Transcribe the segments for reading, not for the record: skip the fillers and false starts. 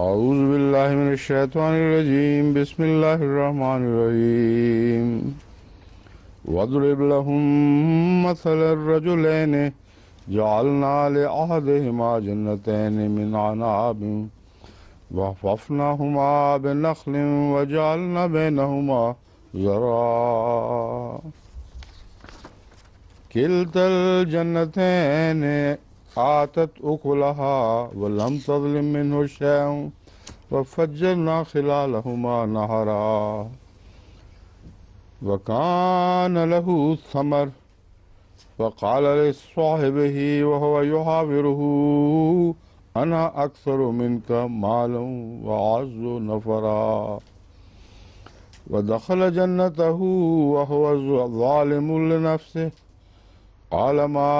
أعوذ بالله من الشيطان الرجيم بسم الله الرحمن الرحيم واضرب لهم مثل الرجلين جعلنا لأحدهما جنتين من عناب وحففناهما بنخل وجعلنا بينهما زرعا كلتا الجنتين آتت أكلها ولم تظلم منه شيئا وفجرنا خلالهما نهرا وكان له ثمر فقال لصاحبه وهو يحاوره أنا أكثر منك مالا وأعز نفرا ودخل جنته وهو ظالم لنفسه قال ما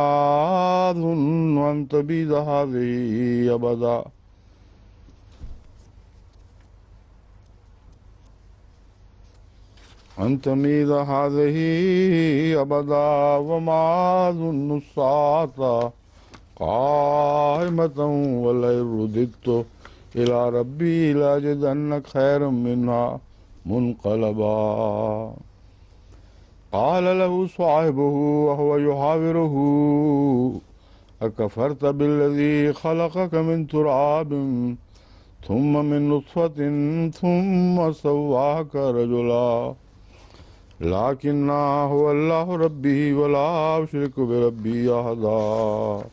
أظن أن تبيد هذه أبدا وما أظن الساعة قائمة ولئن رددت إلى ربي لأجدن خيرا منها منقلبا قال له صاحبه وهو يحاوره أكفرت بالذي خلقك من تراب ثم من نطفة ثم سواك رجلا لكن هو الله ربي ولا أشرك بربي أحدا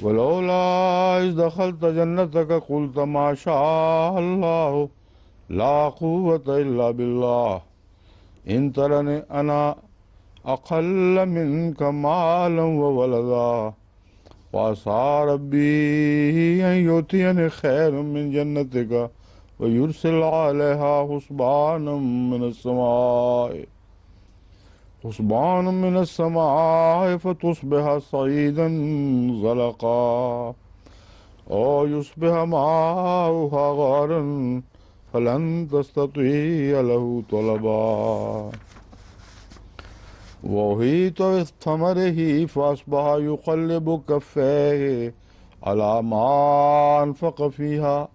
ولولا إذ دخلت جنتك قلت ما شاء الله لا قوة إلا بالله إن ترني أنا أقل منك مالا وولدا وعسى ربي أن يؤتيني خيرا من جنتك ويرسل عليها حسبانا من السماء فتصبح صعيدا زلقا أو يصبح ماؤها غارا فلن تستطيع له طلبا وأحيط بثمره فأصبح يقلب كفيه على ما أنفق فيها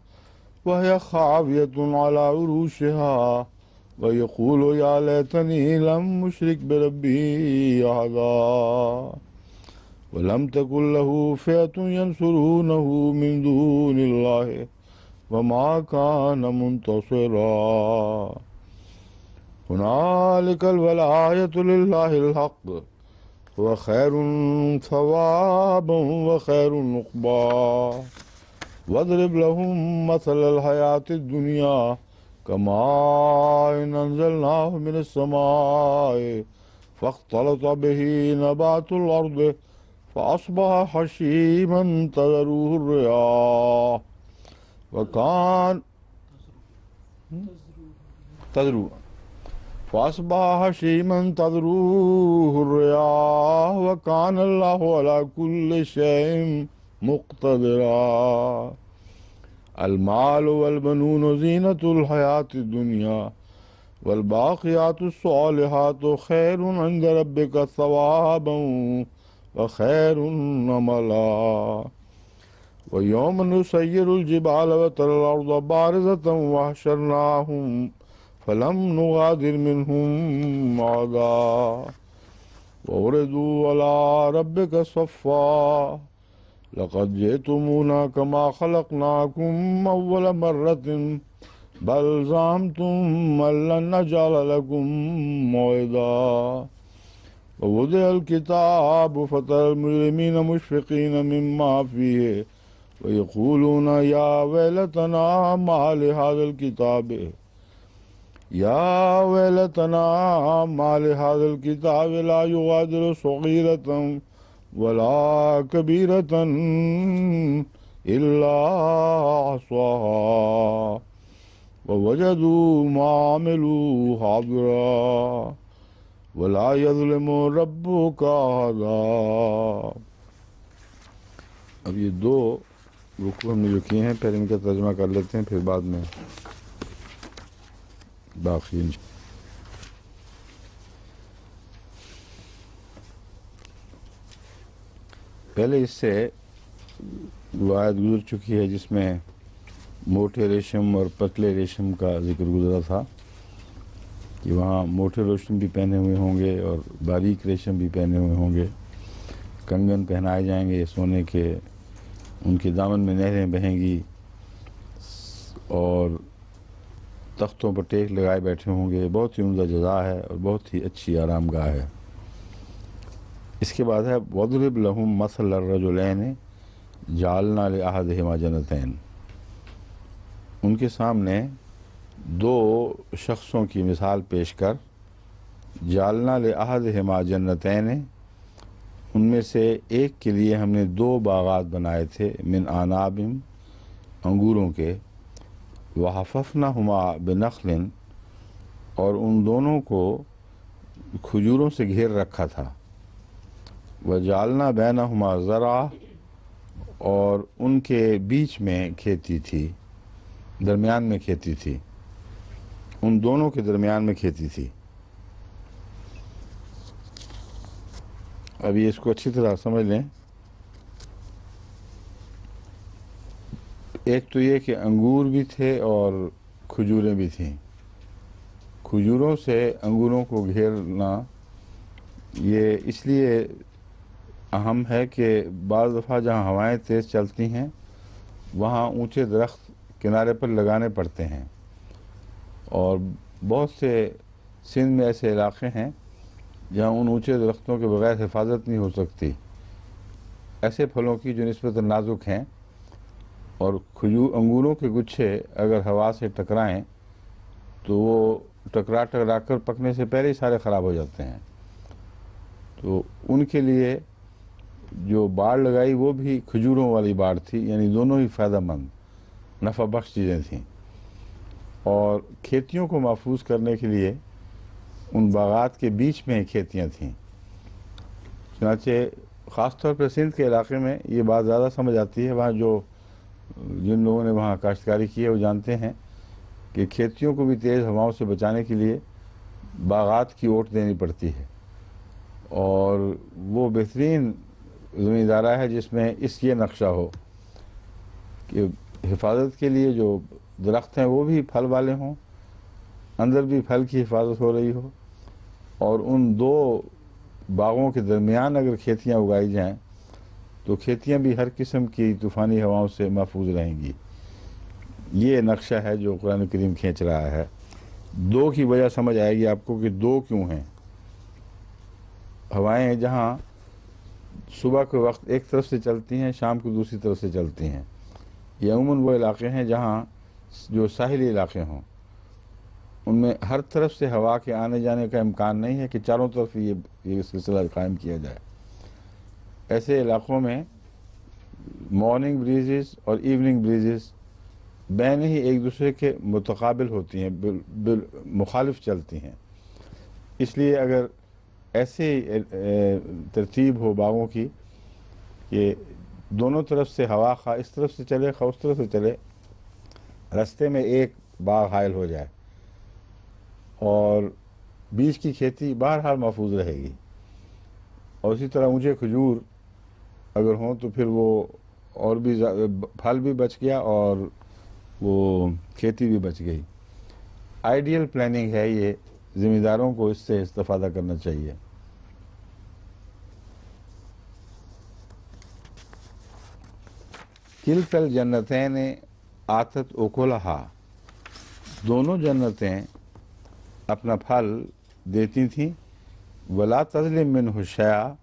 وهي خاوية على عروشها ويقول يا ليتني لم أشرك بربي أحدا ولم تكن له فئة ينصرونه من دون الله وما كان منتصرا هنالك الولاية لله الحق هو خير ثوابا وخير عقبا واضرب لهم مثل الحياة الدنيا كماء أنزلناه من السماء فاختلط به نبات الأرض فأصبح حشيما تذروه الرياح فأصبح هشيما تذروه الرياح وكان الله على كل شيء مقتدرا المال والبنون زينة الحياة الدنيا والباقيات الصالحات خير عند ربك ثوابا وخير أملا ويوم نسير الجبال وترى الأرض بارزة وحشرناهم فلم نغادر منهم أحدا وعرضوا على ربك صفا لقد جئتمونا كما خلقناكم أول مرة بل زعمتم أن لن نجعل لكم موعدا ووضع الكتاب فترى المجرمين مشفقين مما فيه ويقولون يا ويلتنا ما لهذا الكتاب لا يغادر صغيرة ولا كبيرة إلا أحصاها ووجدوا ما عملوا حاضرا ولا يظلم ربك أحدا. اب یہ دو رکوع ہم نے جو کیے ہیں پہلے ان کا ترجمہ کر لیتے ہیں، پھر بعد میں باقی پہلے اس سے وہ آیت گزر چکی ہے جس میں موٹے ریشم اور پتلے ریشم کا ذکر گزرا تھا کہ وہاں موٹے ریشم بھی پہنے ہوئے ہوں گے اور باریک ریشم بھی پہنے ہوئے ہوں گے، کنگن پہنائے جائیں گے سونے کے، ان کے دامن میں نہریں بہیں گی اور تختوں پر ٹیک لگائے بیٹھے ہوں گے۔ بہت ہی عمدہ جزا ہے اور بہت ہی اچھی آرام گاہ ہے۔ اس کے بعد ہے وَاضْرِبْ لَهُم مَثَلَ الرَّجُلَيْنِ جَعَلْنَا لِأَحَدِهِمَا جَنَتَيْنِ، ان کے سامنے دو شخصوں کی مثال پیش کر، جَعَلْنَا لِأَحَدِهِمَا جَنَّتَيْنِ، ان میں سے ایک کے لیے ہم نے دو باغات بنائے تھے، من اعناب، انگوروں کے، وحففناہما بنخل، اور ان دونوں کو کھجوروں سے گھیر رکھا تھا، وجعلنا بینہما زرعا، اور ان کے بیچ میں کھیتی تھی، درمیان میں کھیتی تھی، ان دونوں کے درمیان میں کھیتی تھی۔ ابھی اس کو اچھی طرح سمجھ لیں۔ ایک تو یہ کہ انگور بھی تھے اور کھجوریں بھی تھیں۔ کھجوروں سے انگوروں کو گھیرنا یہ اس لیے اہم ہے کہ بعض دفعہ جہاں ہوائیں تیز چلتی ہیں وہاں اونچے درخت کنارے پر لگانے پڑتے ہیں، اور بہت سے سندھ میں ایسے علاقے ہیں جہاں ان اونچے درختوں کے بغیر حفاظت نہیں ہو سکتی، ایسے پھلوں کی جو نسبتاً نازک ہیں، اور انگوروں کے گچھے اگر ہوا سے ٹکرائیں تو وہ ٹکرا کر پکنے سے پہلے ہی سارے خراب ہو جاتے ہیں۔ تو ان کے لیے جو باڑ لگائی وہ بھی کھجوروں والی باڑ تھی، یعنی دونوں ہی فائدہ مند نفع بخش چیزیں تھیں، اور کھیتیوں کو محفوظ کرنے کے لیے ان باغات کے بیچ میں کھیتیاں تھیں۔ چنانچہ خاص طور پر سندھ کے علاقے میں یہ بات زیادہ سمجھ آتی ہے، وہاں جن لوگوں نے وہاں کاشتکاری کی ہے وہ جانتے ہیں کہ کھیتیوں کو بھی تیز ہواؤں سے بچانے کے لیے باغات کی اوٹ دینی پڑتی ہے، اور وہ بہترین زمیندارہ ہے جس میں یہ نقشہ ہو کہ حفاظت کے لیے جو درخت ہیں وہ بھی پھل والے ہوں، اندر بھی پھل کی حفاظت ہو رہی ہو، اور ان دو باغوں کے درمیان اگر کھیتیاں اگائی جائیں تو کھیتیاں بھی ہر قسم کی طوفانی ہواؤں سے محفوظ رہیں گی۔ یہ نقشہ ہے جو قرآن کریم کھینچ رہا ہے۔ دو کی وجہ سمجھ آئے گی آپ کو کہ دو کیوں ہیں۔ ہوائیں جہاں صبح کے وقت ایک طرف سے چلتی ہیں، شام کو دوسری طرف سے چلتی ہیں، یہ عموماً وہ علاقے ہیں جہاں جو ساحلی علاقے ہوں، ان میں ہر طرف سے ہوا کے آنے جانے کا امکان نہیں ہے کہ چاروں طرف یہ سلسلہ قائم کیا جائے۔ ایسے علاقوں میں مارننگ بریزز اور ایوننگ بریزز بین ہی ایک دوسرے کے متقابل ہوتی ہیں، مخالف چلتی ہیں۔ اس لیے اگر ایسے ترتیب ہو باغوں کی کہ دونوں طرف سے ہوا خواہ اس طرف سے چلے خواہ اس طرف سے چلے، رستے میں ایک باغ حائل ہو جائے اور بیچ کی کھیتی بہرحال محفوظ رہے گی، اور اسی طرح اونچے کھجور اگر ہوں تو پھر وہ اور بھی پھل بھی بچ گیا اور وہ کھیتی بھی بچ گئی۔ آئیڈیل پلاننگ ہے یہ، ذمہ داروں کو اس سے استفادہ کرنا چاہیے۔ کلتا الجنتین آتت اکلہا، دونوں جنتیں اپنا پھل دیتی تھیں، ولا تظلم منہ شیئا،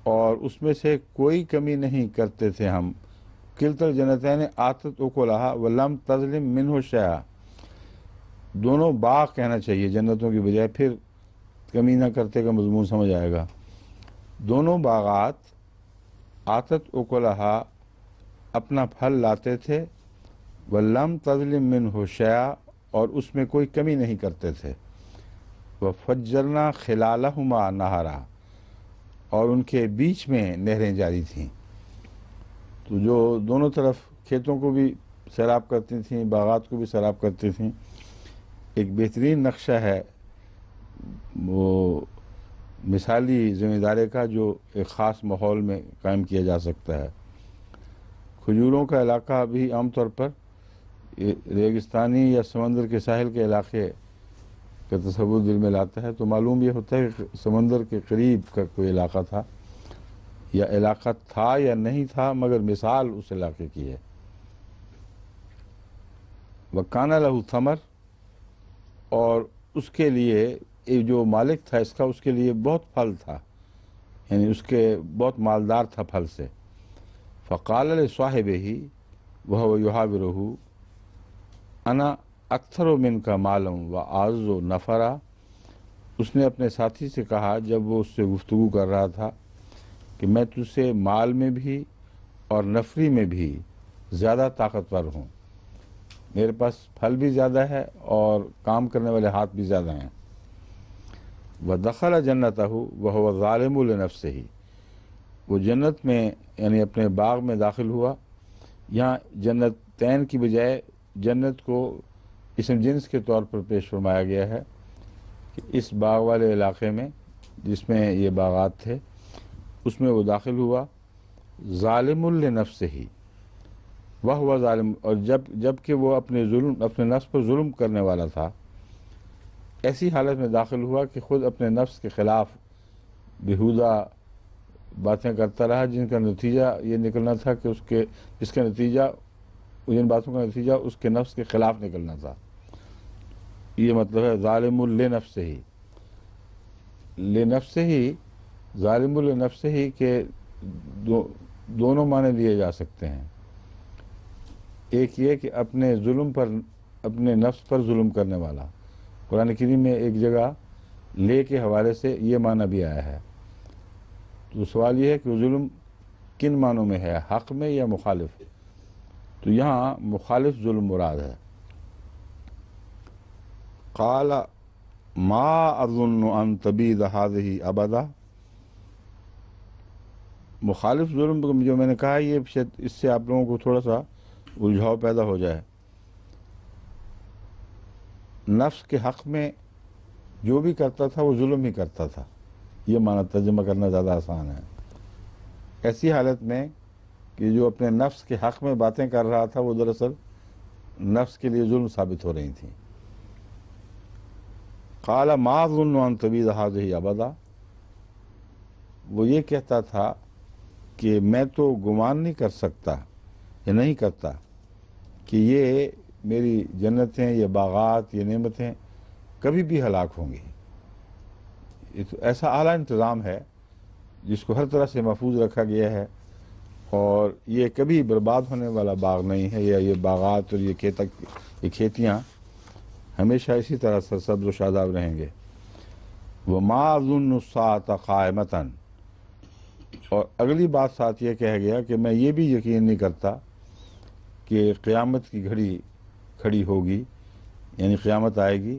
اور اس میں سے کوئی کمی نہیں کرتے تھے ہم۔ کلتا الجنتین آتت اکلہا ولم تظلم منہ شیئا، دونوں باغ کہنا چاہیے جنتوں کی بجائے، پھر کمی نہ کرتے کا مضمون سمجھ آئے گا۔ دونوں باغات آتت اکلہا اپنا پھل لاتے تھے، ولم تظلم منہ شیئا، اور اس میں کوئی کمی نہیں کرتے تھے، وفجرنا خلالہما نہرا، اور ان کے بیچ میں نہریں جاری تھیں۔ تو جو دونوں طرف کھیتوں کو بھی سیراب کرتی تھیں، باغات کو بھی سیراب کرتی تھیں، ایک بہترین نقشہ ہے وہ مثالی ذمہ داری کا جو ایک خاص ماحول میں قائم کیا جا سکتا ہے۔ کھجوروں کا علاقہ بھی عام طور پر ریگستانی یا سمندر کے ساحل کے علاقے کا تصور دل میں لاتا ہے، تو معلوم یہ ہوتا ہے کہ سمندر کے قریب کا کوئی علاقہ تھا، یا علاقہ تھا یا نہیں تھا، مگر مثال اس علاقے کی ہے۔ وَكَانَ لَهُ ثَمَرٌ، اور اس کے لیے جو مالک تھا اس کا، اس کے لیے بہت پھل تھا، یعنی اس کے بہت مالدار تھا پھل سے۔ فَقَالَ لِصَاحِبِهِ وَهُوَ يُحَاوِرُهُ أَنَا أَكْثَرُ مِنْكَ مَالًا وَأَعَزُّ نَفَرًا، اس نے اپنے ساتھی سے کہا جب وہ اس سے گفتگو کر رہا تھا کہ میں تجھ سے مال میں بھی اور نفری میں بھی زیادہ طاقتور ہوں، میرے پاس پھل بھی زیادہ ہے اور کام کرنے والے ہاتھ بھی زیادہ ہیں۔ وَدَخَلَ جَنَّتَهُ وَهُوَ ظَالِمٌ لِنَفْسِهِ، وہ جنت میں یعنی اپنے باغ میں داخل ہوا۔ یہاں جنتین کی بجائے جنت کو اسم جنس کے طور پر پیش فرمایا گیا ہے کہ اس باغ والے علاقے میں جس میں یہ باغات تھے اس میں وہ داخل ہوا۔ ظالم لنفسہ، وہو ظالم، اور جب کہ وہ اپنے نفس پر ظلم کرنے والا تھا، ایسی حالت میں داخل ہوا کہ خود اپنے نفس کے خلاف بیہودہ باتیں کرتا رہا، جن کا نتیجہ یہ نکلنا تھا کہ جن باتوں کا نتیجہ اس کے نفس کے خلاف نکلنا تھا۔ یہ مطلب ہے ظالم لنفسہ، ظالم لنفسہ کے دونوں معنی لیے جا سکتے ہیں۔ ایک یہ کہ اپنے نفس پر ظلم کرنے والا، قرآن کریم میں ایک جگہ لے کے حوالے سے یہ معنی بھی آیا ہے۔ تو سوال یہ ہے کہ وہ ظلم کن معنوں میں ہے، حق میں یا مخالف؟ تو یہاں مخالف ظلم مراد ہے۔ قال ما اظن ان تبید هذه ابدا، مخالف ظلم جو میں نے کہا یہ شاید اس سے آپ لوگوں کو تھوڑا سا الجھاؤ پیدا ہو جائے۔ نفس کے حق میں جو بھی کرتا تھا وہ ظلم ہی کرتا تھا، یہ معنی ترجمہ کرنا زیادہ آسان ہے۔ ایسی حالت میں کہ جو اپنے نفس کے حق میں باتیں کر رہا تھا وہ دراصل نفس کے لیے ظلم ثابت ہو رہی تھیں۔ قال ما اظن ان تبید هذه ابدا، وہ یہ کہتا تھا کہ میں تو گمان نہیں کر سکتا یا نہیں کرتا کہ یہ میری جنتیں، یہ باغات، یہ نعمتیں کبھی بھی ہلاک ہوں گی۔ یہ تو ایسا اعلیٰ انتظام ہے جس کو ہر طرح سے محفوظ رکھا گیا ہے، اور یہ کبھی برباد ہونے والا باغ نہیں ہے، یا یہ باغات اور یہ کھیتیاں ہمیشہ اسی طرح سرسبز و شاداب رہیں گے۔ وما اظن الساعۃ قائمۃ، اور اگلی بات ساتھ یہ کہہ گیا کہ میں یہ بھی یقین نہیں کرتا کہ قیامت کی گھڑی کھڑی ہوگی، یعنی قیامت آئے گی۔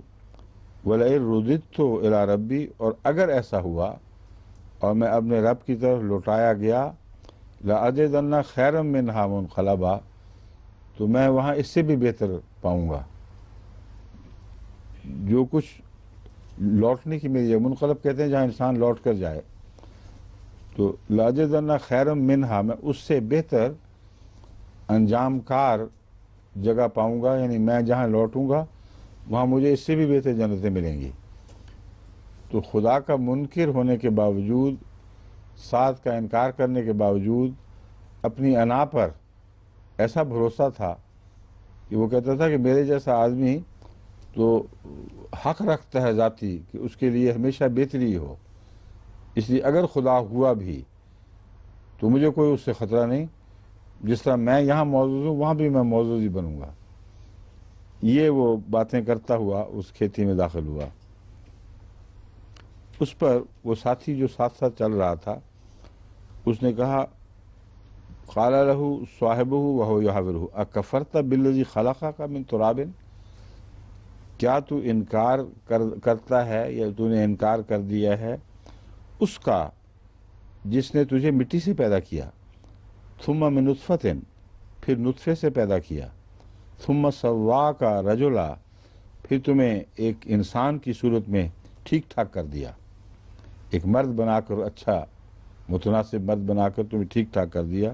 وَلَئِن رُدِدتُّ إِلَىٰ رَبِّي، اور اگر ایسا ہوا اور میں اپنے رب کی طرف لوٹایا گیا، لَأَجِدَنَّ خَيْرًا مِّنْهَا مُنْقَلَبًا، تو میں وہاں اس سے بھی بہتر پاؤں گا۔ جو کچھ لوٹنے کی میری، منقلب کہتے ہیں جہاں انسان لوٹ کر جائے، تو لَأَجِدَنَّ خَيْرًا مِّنْهَا، میں اس سے بہتر انجام کار جگہ پاؤں گا، یعنی میں جہاں لوٹوں گا وہاں مجھے اس سے بھی بہتر جنتیں ملیں گی۔ تو خدا کا منکر ہونے کے باوجود، ساتھ کا انکار کرنے کے باوجود، اپنی انا پر ایسا بھروسہ تھا کہ وہ کہتا تھا کہ میرے جیسا آدمی تو حق رکھتا ہے ذاتی کہ اس کے لیے ہمیشہ بہتری ہو، اس لیے اگر خدا ہوا بھی تو مجھے کوئی اس سے خطرہ نہیں، جس طرح میں یہاں موجود ہوں وہاں بھی میں موجود ہی بنوں گا۔ یہ وہ باتیں کرتا ہوا اس کھیتی میں داخل ہوا۔ اس پر وہ ساتھی جو ساتھ ساتھ چل رہا تھا اس نے کہا، قال له صاحبه وهو يحاوره اکفرت بالذی خلقك من تراب، کیا تو انکار کرتا ہے یا تو نے انکار کر دیا ہے اس کا جس نے تجھے مٹی سے پیدا کیا، ثم من نطفۃ، پھر نطفے سے پیدا کیا، ثم سواک رجلا، پھر تمہیں ایک انسان کی صورت میں ٹھیک ٹھاک کر دیا، ایک مرد بنا کر، اچھا متناسب مرد بنا کر تمہیں ٹھیک ٹھاک کر دیا۔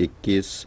21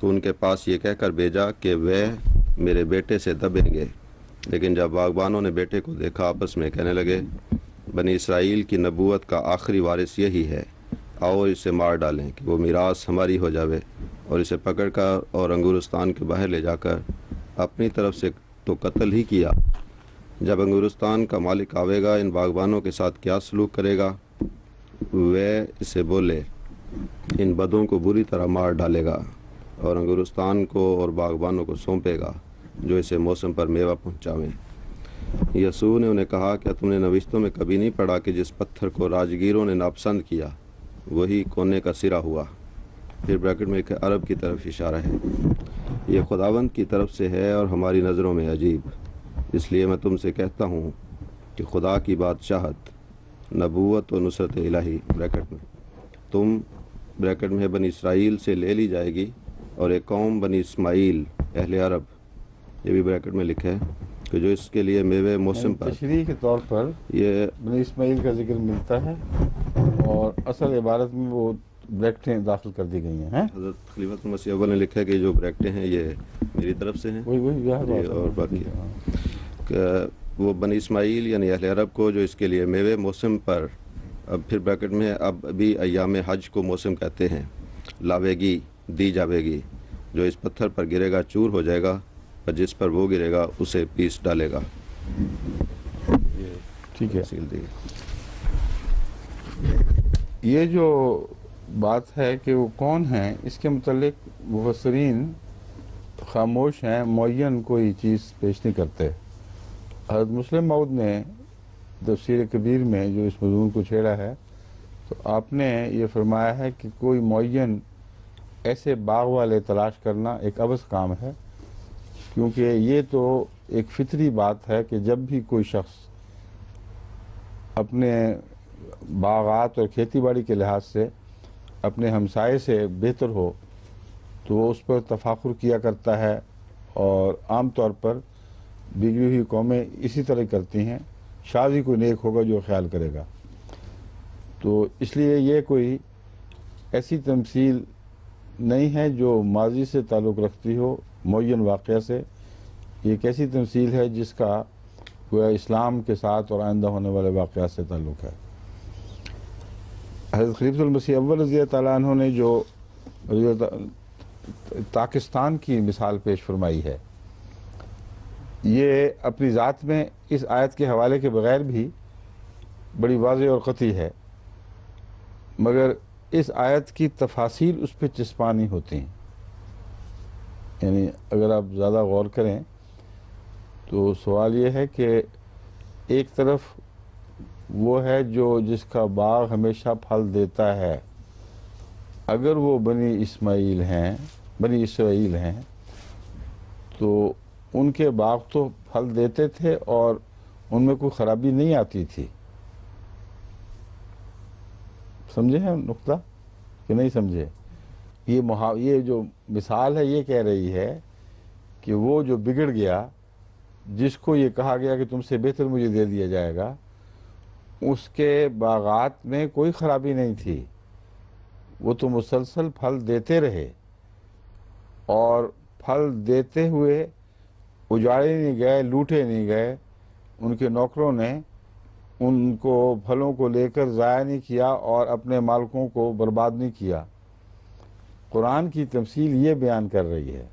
کہ ان کے پاس یہ کہہ کر بھیجا کہ وہ میرے بیٹے سے دبیں گے، لیکن جب باغبانوں نے بیٹے کو دیکھا آپس میں کہنے لگے بنی اسرائیل کی نبوت کا آخری وارث یہی ہے، آؤ اسے مار ڈالیں کہ وہ میراث ہماری ہو جاوے، اور اسے پکڑ کر اور انگورستان کے باہر لے جا کر اپنی طرف سے تو قتل ہی کیا۔ جب انگورستان کا مالک آوے گا ان باغبانوں کے ساتھ کیا سلوک کرے گا؟ وہ اسے بولے ان بدوں کو بری طرح مار ڈالے گا اور انگورستان کو اور باغبانوں کو سونپے گا جو اسے موسم پر میوہ پہنچاویں۔ یسوع نے انہیں کہا کیا تم نے نوشتوں میں کبھی نہیں پڑھا کہ جس پتھر کو راجگیروں نے ناپسند کیا وہی کونے کا سرا ہوا؟ پھر بریکٹ میں ایک عرب کی طرف اشارہ ہے۔ یہ خداوند کی طرف سے ہے اور ہماری نظروں میں عجیب، اس لیے میں تم سے کہتا ہوں کہ خدا کی بادشاہت، نبوت و نصرت الہی بریکٹ میں تم بریکٹ میں بنی اسرائیل سے لے لی جائے گی، اور ایک قوم بنی اسماعیل اہل عرب، یہ بھی بریکٹ میں لکھا ہے کہ جو اس کے لیے میوے موسم پر تشریح کے طور پر یہ بنی اسماعیل کا ذکر ملتا ہے، اور اصل عبارت میں وہ بریکٹیں داخل کر دی گئی ہیں۔ حضرت خلیفۃ المسیح اول نے لکھا ہے کہ جو بریکٹیں ہیں یہ میری طرف سے ہیں، وہی اور باقی کہ وہ بنی اسماعیل یعنی اہل عرب کو جو اس کے لیے میوے موسم پر، اب پھر بریکٹ میں اب ابھی ایام حج کو موسم کہتے ہیں، لاوے گی، دی جاوے گی، جو اس پتھر پر گرے گا چور ہو جائے گا، اور جس پر وہ گرے گا اسے پیس ڈالے گا۔ ٹھیک ہے، تفصیل دی۔ یہ جو بات ہے کہ وہ کون ہیں، اس کے متعلق مفسرین خاموش ہیں، معین کوئی چیز پیش نہیں کرتے۔ حضرت مسلم موعود نے تفسیر کبیر میں جو اس مضمون کو چھیڑا ہے، تو آپ نے یہ فرمایا ہے کہ کوئی معین ایسے باغ والے تلاش کرنا ایک عبث کام ہے، کیونکہ یہ تو ایک فطری بات ہے کہ جب بھی کوئی شخص اپنے باغات اور کھیتی باڑی کے لحاظ سے اپنے ہمسائے سے بہتر ہو تو وہ اس پر تفاخر کیا کرتا ہے، اور عام طور پر بگڑی ہوئی قومیں اسی طرح کرتی ہیں، شاید ہی کوئی نیک ہوگا جو خیال کرے گا۔ تو اس لیے یہ کوئی ایسی تمثیل نہیں ہے جو ماضی سے تعلق رکھتی ہو، معین واقعہ سے۔ یہ ایک ایسی تمثیل ہے جس کا گویا اسلام کے ساتھ اور آئندہ ہونے والے واقعات سے تعلق ہے۔ حضرت خلیفۃ المسیح اول رضی اللہ تعالیٰ عنہ نے جو پاکستان کی مثال پیش فرمائی ہے، یہ اپنی ذات میں اس آیت کے حوالے کے بغیر بھی بڑی واضح اور قطعی ہے، مگر اس آیت کی تفاصیل اس پہ چسپانی ہوتی ہیں۔ یعنی اگر آپ زیادہ غور کریں تو سوال یہ ہے کہ ایک طرف وہ ہے جو جس کا باغ ہمیشہ پھل دیتا ہے، اگر وہ بنی اسرائیل ہیں تو ان کے باغ تو پھل دیتے تھے اور ان میں کوئی خرابی نہیں آتی تھی۔ سمجھے ہیں نقطہ کہ نہیں سمجھے؟ یہ جو مثال ہے یہ کہہ رہی ہے کہ وہ جو بگڑ گیا، جس کو یہ کہا گیا کہ تم سے بہتر مجھے دے دیا جائے گا، اس کے باغات میں کوئی خرابی نہیں تھی، وہ تو مسلسل پھل دیتے رہے، اور پھل دیتے ہوئے اجاڑے نہیں گئے، لوٹے نہیں گئے، ان کے نوکروں نے ان کو پھلوں کو لے کر ضائع نہیں کیا اور اپنے مالکوں کو برباد نہیں کیا۔ قرآن کی تمثیل یہ بیان کر رہی ہے،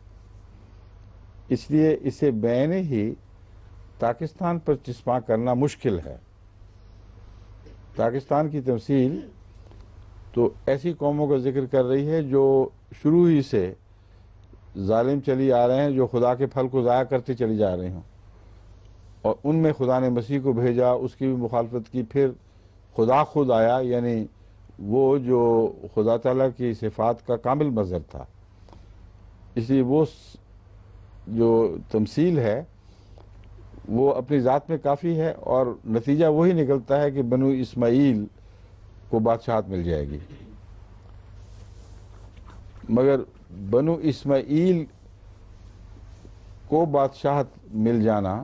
اس لیے اسے بین ہی پاکستان پر چسپاں کرنا مشکل ہے۔ پاکستان کی تمثیل تو ایسی قوموں کا ذکر کر رہی ہے جو شروع ہی سے ظالم چلی آ رہے ہیں، جو خدا کے پھل کو ضائع کرتے چلی جا رہے ہوں، اور ان میں خدا نے مسیح کو بھیجا، اس کی بھی مخالفت کی، پھر خدا خود آیا، یعنی وہ جو خدا تعالیٰ کی صفات کا کامل مظہر تھا۔ اس لیے وہ جو تمثیل ہے وہ اپنی ذات میں کافی ہے، اور نتیجہ وہی نکلتا ہے کہ بنو اسماعیل کو بادشاہت مل جائے گی۔ مگر بنو اسماعیل کو بادشاہت مل جانا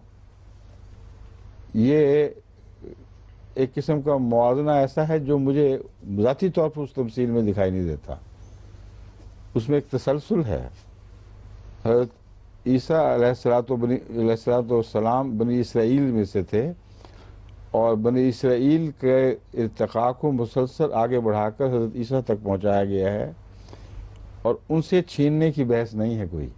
یہ ایک قسم کا موازنہ ایسا ہے جو مجھے ذاتی طور پر اس تمثیل میں دکھائی نہیں دیتا۔ اس میں ایک تسلسل ہے، حضرت عیسیٰ علیہ السلام بنی اسرائیل میں سے تھے، اور بنی اسرائیل کے ارتقاء کو مسلسل آگے بڑھا کر حضرت عیسیٰ تک پہنچایا گیا ہے، اور ان سے چھیننے کی بحث نہیں ہے کوئی۔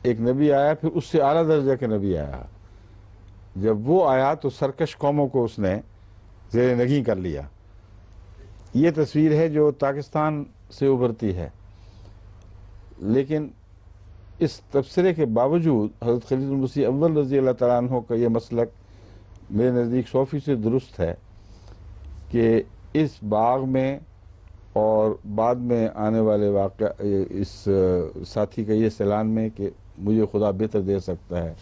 ایک نبی آیا، پھر اس سے اعلیٰ درجہ کے نبی آیا، جب وہ آیا تو سرکش قوموں کو اس نے زیر نگیں کر لیا۔ یہ تصویر ہے جو پاکستان سے ابھرتی ہے، لیکن اس تبصرے کے باوجود حضرت خلیفۃ المسیح اول رضی اللہ تعالیٰ عنہ کا یہ مسلک میرے نزدیک 100% درست ہے کہ اس باغ میں اور بعد میں آنے والے اس ساتھی کا یہ اعلان میں کہ مجھے خدا بہتر دے سکتا ہے،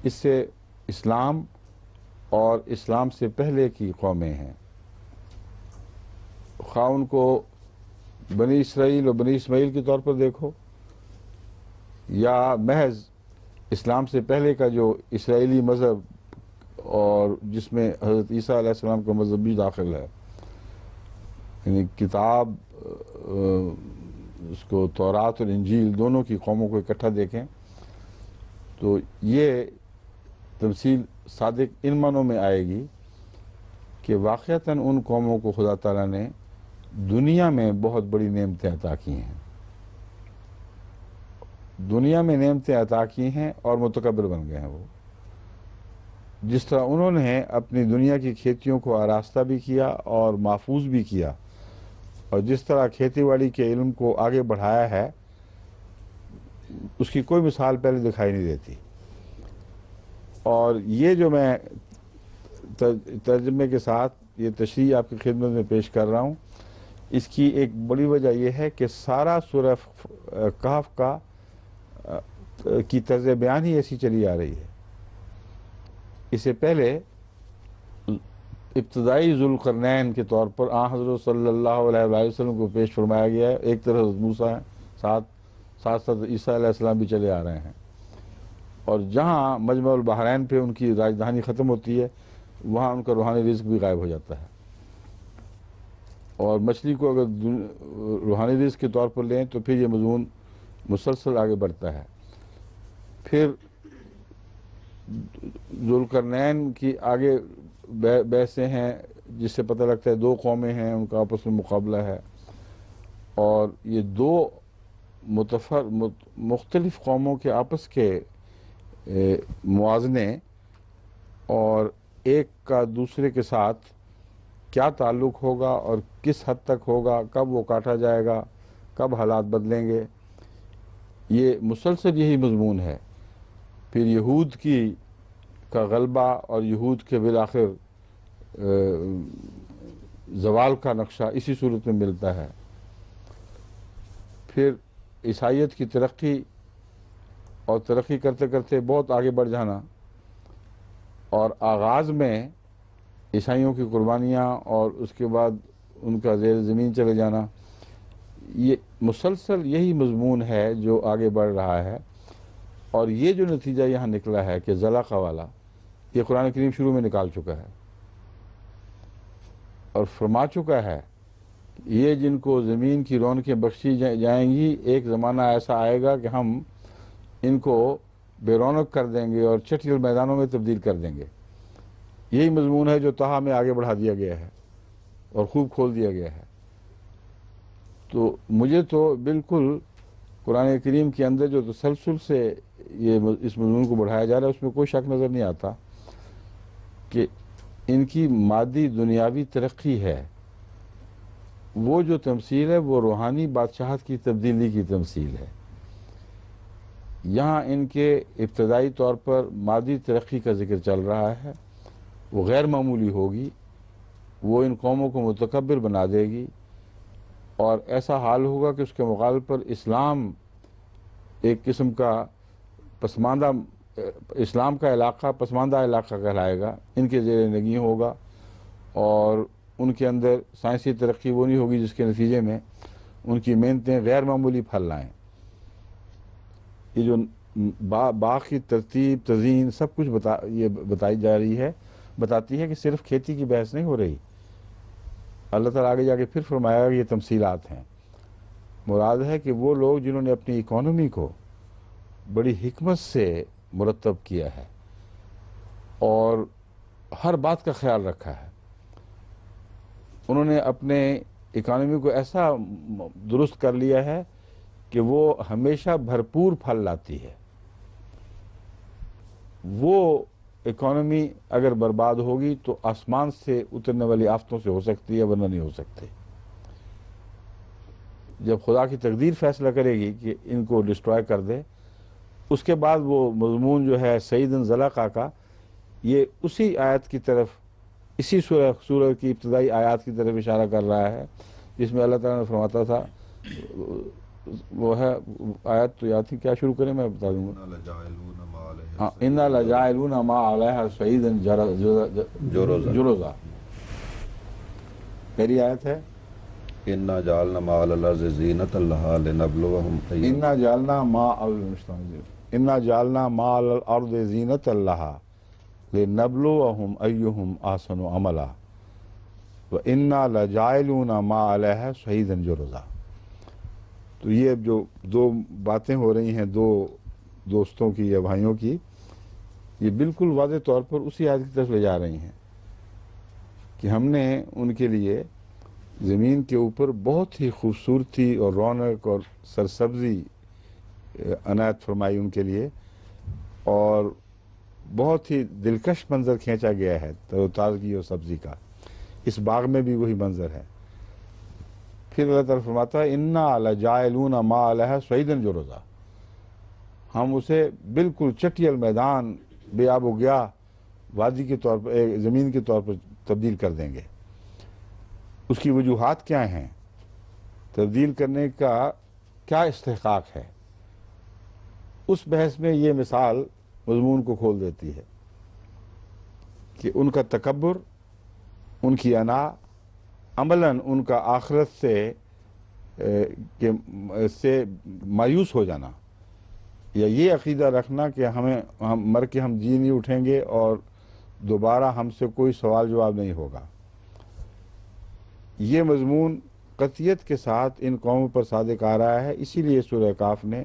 اس سے اسلام اور اسلام سے پہلے کی قومیں ہیں، خواہ ان کو بنی اسرائیل اور بنی اسماعیل کے طور پر دیکھو، یا محض اسلام سے پہلے کا جو اسرائیلی مذہب اور جس میں حضرت عیسیٰ علیہ السلام کا مذہب بھی داخل ہے، یعنی کتاب اس کو تورات اور انجیل دونوں کی قوموں کو اکٹھا دیکھیں تو یہ تمثیل صادق ان معنوں میں آئے گی کہ واقعتاً ان قوموں کو خدا تعالیٰ نے دنیا میں بہت بڑی نعمتیں عطا کی ہیں، دنیا میں نعمتیں عطا کی ہیں اور متکبر بن گئے ہیں وہ۔ جس طرح انہوں نے اپنی دنیا کی کھیتیوں کو آراستہ بھی کیا اور محفوظ بھی کیا، اور جس طرح کھیتی باڑی کے علم کو آگے بڑھایا ہے، اس کی کوئی مثال پہلے دکھائی نہیں دیتی۔ اور یہ جو میں ترجمے کے ساتھ یہ تشریح آپ کی خدمت میں پیش کر رہا ہوں، اس کی ایک بڑی وجہ یہ ہے کہ سارا سورہ کہف کی طرز بیان ہی ایسی چلی آ رہی ہے۔ اس سے پہلے ابتدائی ذوالقرنین کے طور پر حضرت صلی اللہ علیہ وآلہ وسلم کو پیش فرمایا گیا ہے، ایک طرف حضرت موسیٰ ہیں، ساتھ عیسیٰ علیہ السلام بھی چلے آ رہے ہیں، اور جہاں مجمع البحرین پہ ان کی راجدھانی ختم ہوتی ہے وہاں ان کا روحانی رزق بھی غائب ہو جاتا ہے، اور مچھلی کو اگر روحانی رزق کے طور پر لیں تو پھر یہ مضمون مسلسل آگے بڑھتا ہے۔ پھر ذوالقرنین کی آگے بحثیں ہیں جس سے پتہ لگتا ہے دو قومیں ہیں، ان کا آپس میں مقابلہ ہے، اور یہ دو مختلف قوموں کے آپس کے موازنے اور ایک کا دوسرے کے ساتھ کیا تعلق ہوگا اور کس حد تک ہوگا، کب وہ کاٹا جائے گا، کب حالات بدلیں گے، یہ مسلسل یہی مضمون ہے۔ پھر یہود کا غلبہ اور یہود کے بالآخر زوال کا نقشہ اسی صورت میں ملتا ہے۔ پھر عیسائیت کی ترقی اور ترقی کرتے کرتے بہت آگے بڑھ جانا، اور آغاز میں عیسائیوں کی قربانیاں اور اس کے بعد ان کا زیر زمین چلے جانا، یہ مسلسل یہی مضمون ہے جو آگے بڑھ رہا ہے۔ اور یہ جو نتیجہ یہاں نکلا ہے کہ زلاقہ والا، یہ قرآن کریم شروع میں نکال چکا ہے اور فرما چکا ہے، یہ جن کو زمین کی رونقیں بخشی جائیں گی، ایک زمانہ ایسا آئے گا کہ ہم ان کو بے رونق کر دیں گے اور چٹیل میدانوں میں تبدیل کر دیں گے۔ یہی مضمون ہے جو طٰہٰ میں آگے بڑھا دیا گیا ہے اور خوب کھول دیا گیا ہے۔ تو مجھے تو بالکل قرآن کریم کے اندر جو تسلسل سے اس مضمون کو بڑھایا جا رہا ہے اس میں کوئی شک نظر نہیں آتا کہ ان کی مادی دنیاوی ترقی ہے، وہ جو تمثیل ہے وہ روحانی بادشاہت کی تبدیلی کی تمثیل ہے۔ یہاں ان کے ابتدائی طور پر مادی ترقی کا ذکر چل رہا ہے، وہ غیر معمولی ہوگی، وہ ان قوموں کو متکبر بنا دے گی، اور ایسا حال ہوگا کہ اس کے مقابل پر اسلام ایک قسم کا پسماندہ، اسلام کا علاقہ پسماندہ علاقہ کہلائے گا، ان کے زیر نگیں ہوگا، اور ان کے اندر سائنسی ترقی وہ نہیں ہوگی جس کے نتیجے میں ان کی محنتیں غیر معمولی پھل لائیں۔ یہ جو باغ کی ترتیب تزئین سب کچھ بتائی جا رہی ہے، بتاتی ہے کہ صرف کھیتی کی بحث نہیں ہو رہی۔ اللہ تعالیٰ آگے جا کے پھر فرمایا کہ یہ تمثیلات ہیں، مراد ہے کہ وہ لوگ جنہوں نے اپنی اکانومی کو بڑی حکمت سے مرتب کیا ہے اور ہر بات کا خیال رکھا ہے، انہوں نے اپنے اکانومی کو ایسا درست کر لیا ہے کہ وہ ہمیشہ بھرپور پھل لاتی ہے۔ وہ اکانومی اگر برباد ہوگی تو آسمان سے اترنے والی آفتوں سے ہو سکتی ہے، ورنہ نہیں ہو سکتی۔ جب خدا کی تقدیر فیصلہ کرے گی کہ ان کو ڈسٹرائے کر دے، اس کے بعد وہ مضمون جو ہے سیدن زلقہ کا، یہ اسی آیت کی طرف، اسی سورہ کی ابتدائی آیات کی طرف اشارہ کر رہا ہے جس میں اللہ تعالیٰ نے فرماتا تھا، وہ ہے آیت تو یاد تھی، کیا شروع کریں میں بتا دوں گا۔ ہاں، اِنَّا لَجَاعِلُونَ مَا عَلَيْهَا صَعِيدًا جُرُزًا، پہلی آیت ہے اِنَّا جَعَلْنَا مَا عَلَى الْأَرْضِ زِينَةً لَهَا لِنَبْلُوَهُمْ أَيُّهُمْ اِنَّا جَعَلْنَا مَا عَلَى الْأَرْضِ زِينَةً لَهَا لِنَبْلُوَهُمْ أَيُّهُمْ أَحْسَنُ عَمَلًا وَإِنَّا لَجَاعِلُونَ مَا عَلَيْهَا صَعِيدًا جُرُزًا۔ تو یہ جو دو باتیں ہو رہی ہیں دو دوستوں کی یا بھائیوں کی، یہ بالکل واضح طور پر اسی آیت کی طرف لے جا رہی ہیں کہ ہم نے ان کے لیے زمین کے اوپر بہت ہی خوبصورتی اور رونق اور سرسبزی عنایت فرمائی ان کے لیے، اور بہت ہی دلکش منظر کھینچا گیا ہے تر و تازگی اور سبزی کا۔ اس باغ میں بھی وہی منظر ہے۔ پھر اللہ تعالیٰ فرماتا ہے اِنَّا لَجَاعِلُونَ مَا عَلَيْهَا صَعِيدًا جُرُزًا، ہم اسے بالکل چٹیل میدان، بے آب و گیا وادی کے طور پر، زمین کے طور پر تبدیل کر دیں گے۔ اس کی وجوہات کیا ہیں، تبدیل کرنے کا کیا استحقاق ہے، اس بحث میں یہ مثال مضمون کو کھول دیتی ہے کہ ان کا تکبر، ان کی انا، عملاً ان کا آخرت سے مایوس ہو جانا، یا یہ عقیدہ رکھنا کہ ہم مر کے ہم جی نہیں اٹھیں گے اور دوبارہ ہم سے کوئی سوال جواب نہیں ہوگا، یہ مضمون قطعیت کے ساتھ ان قوموں پر صادق آ رہا ہے۔ اسی لیے سورہ کاف نے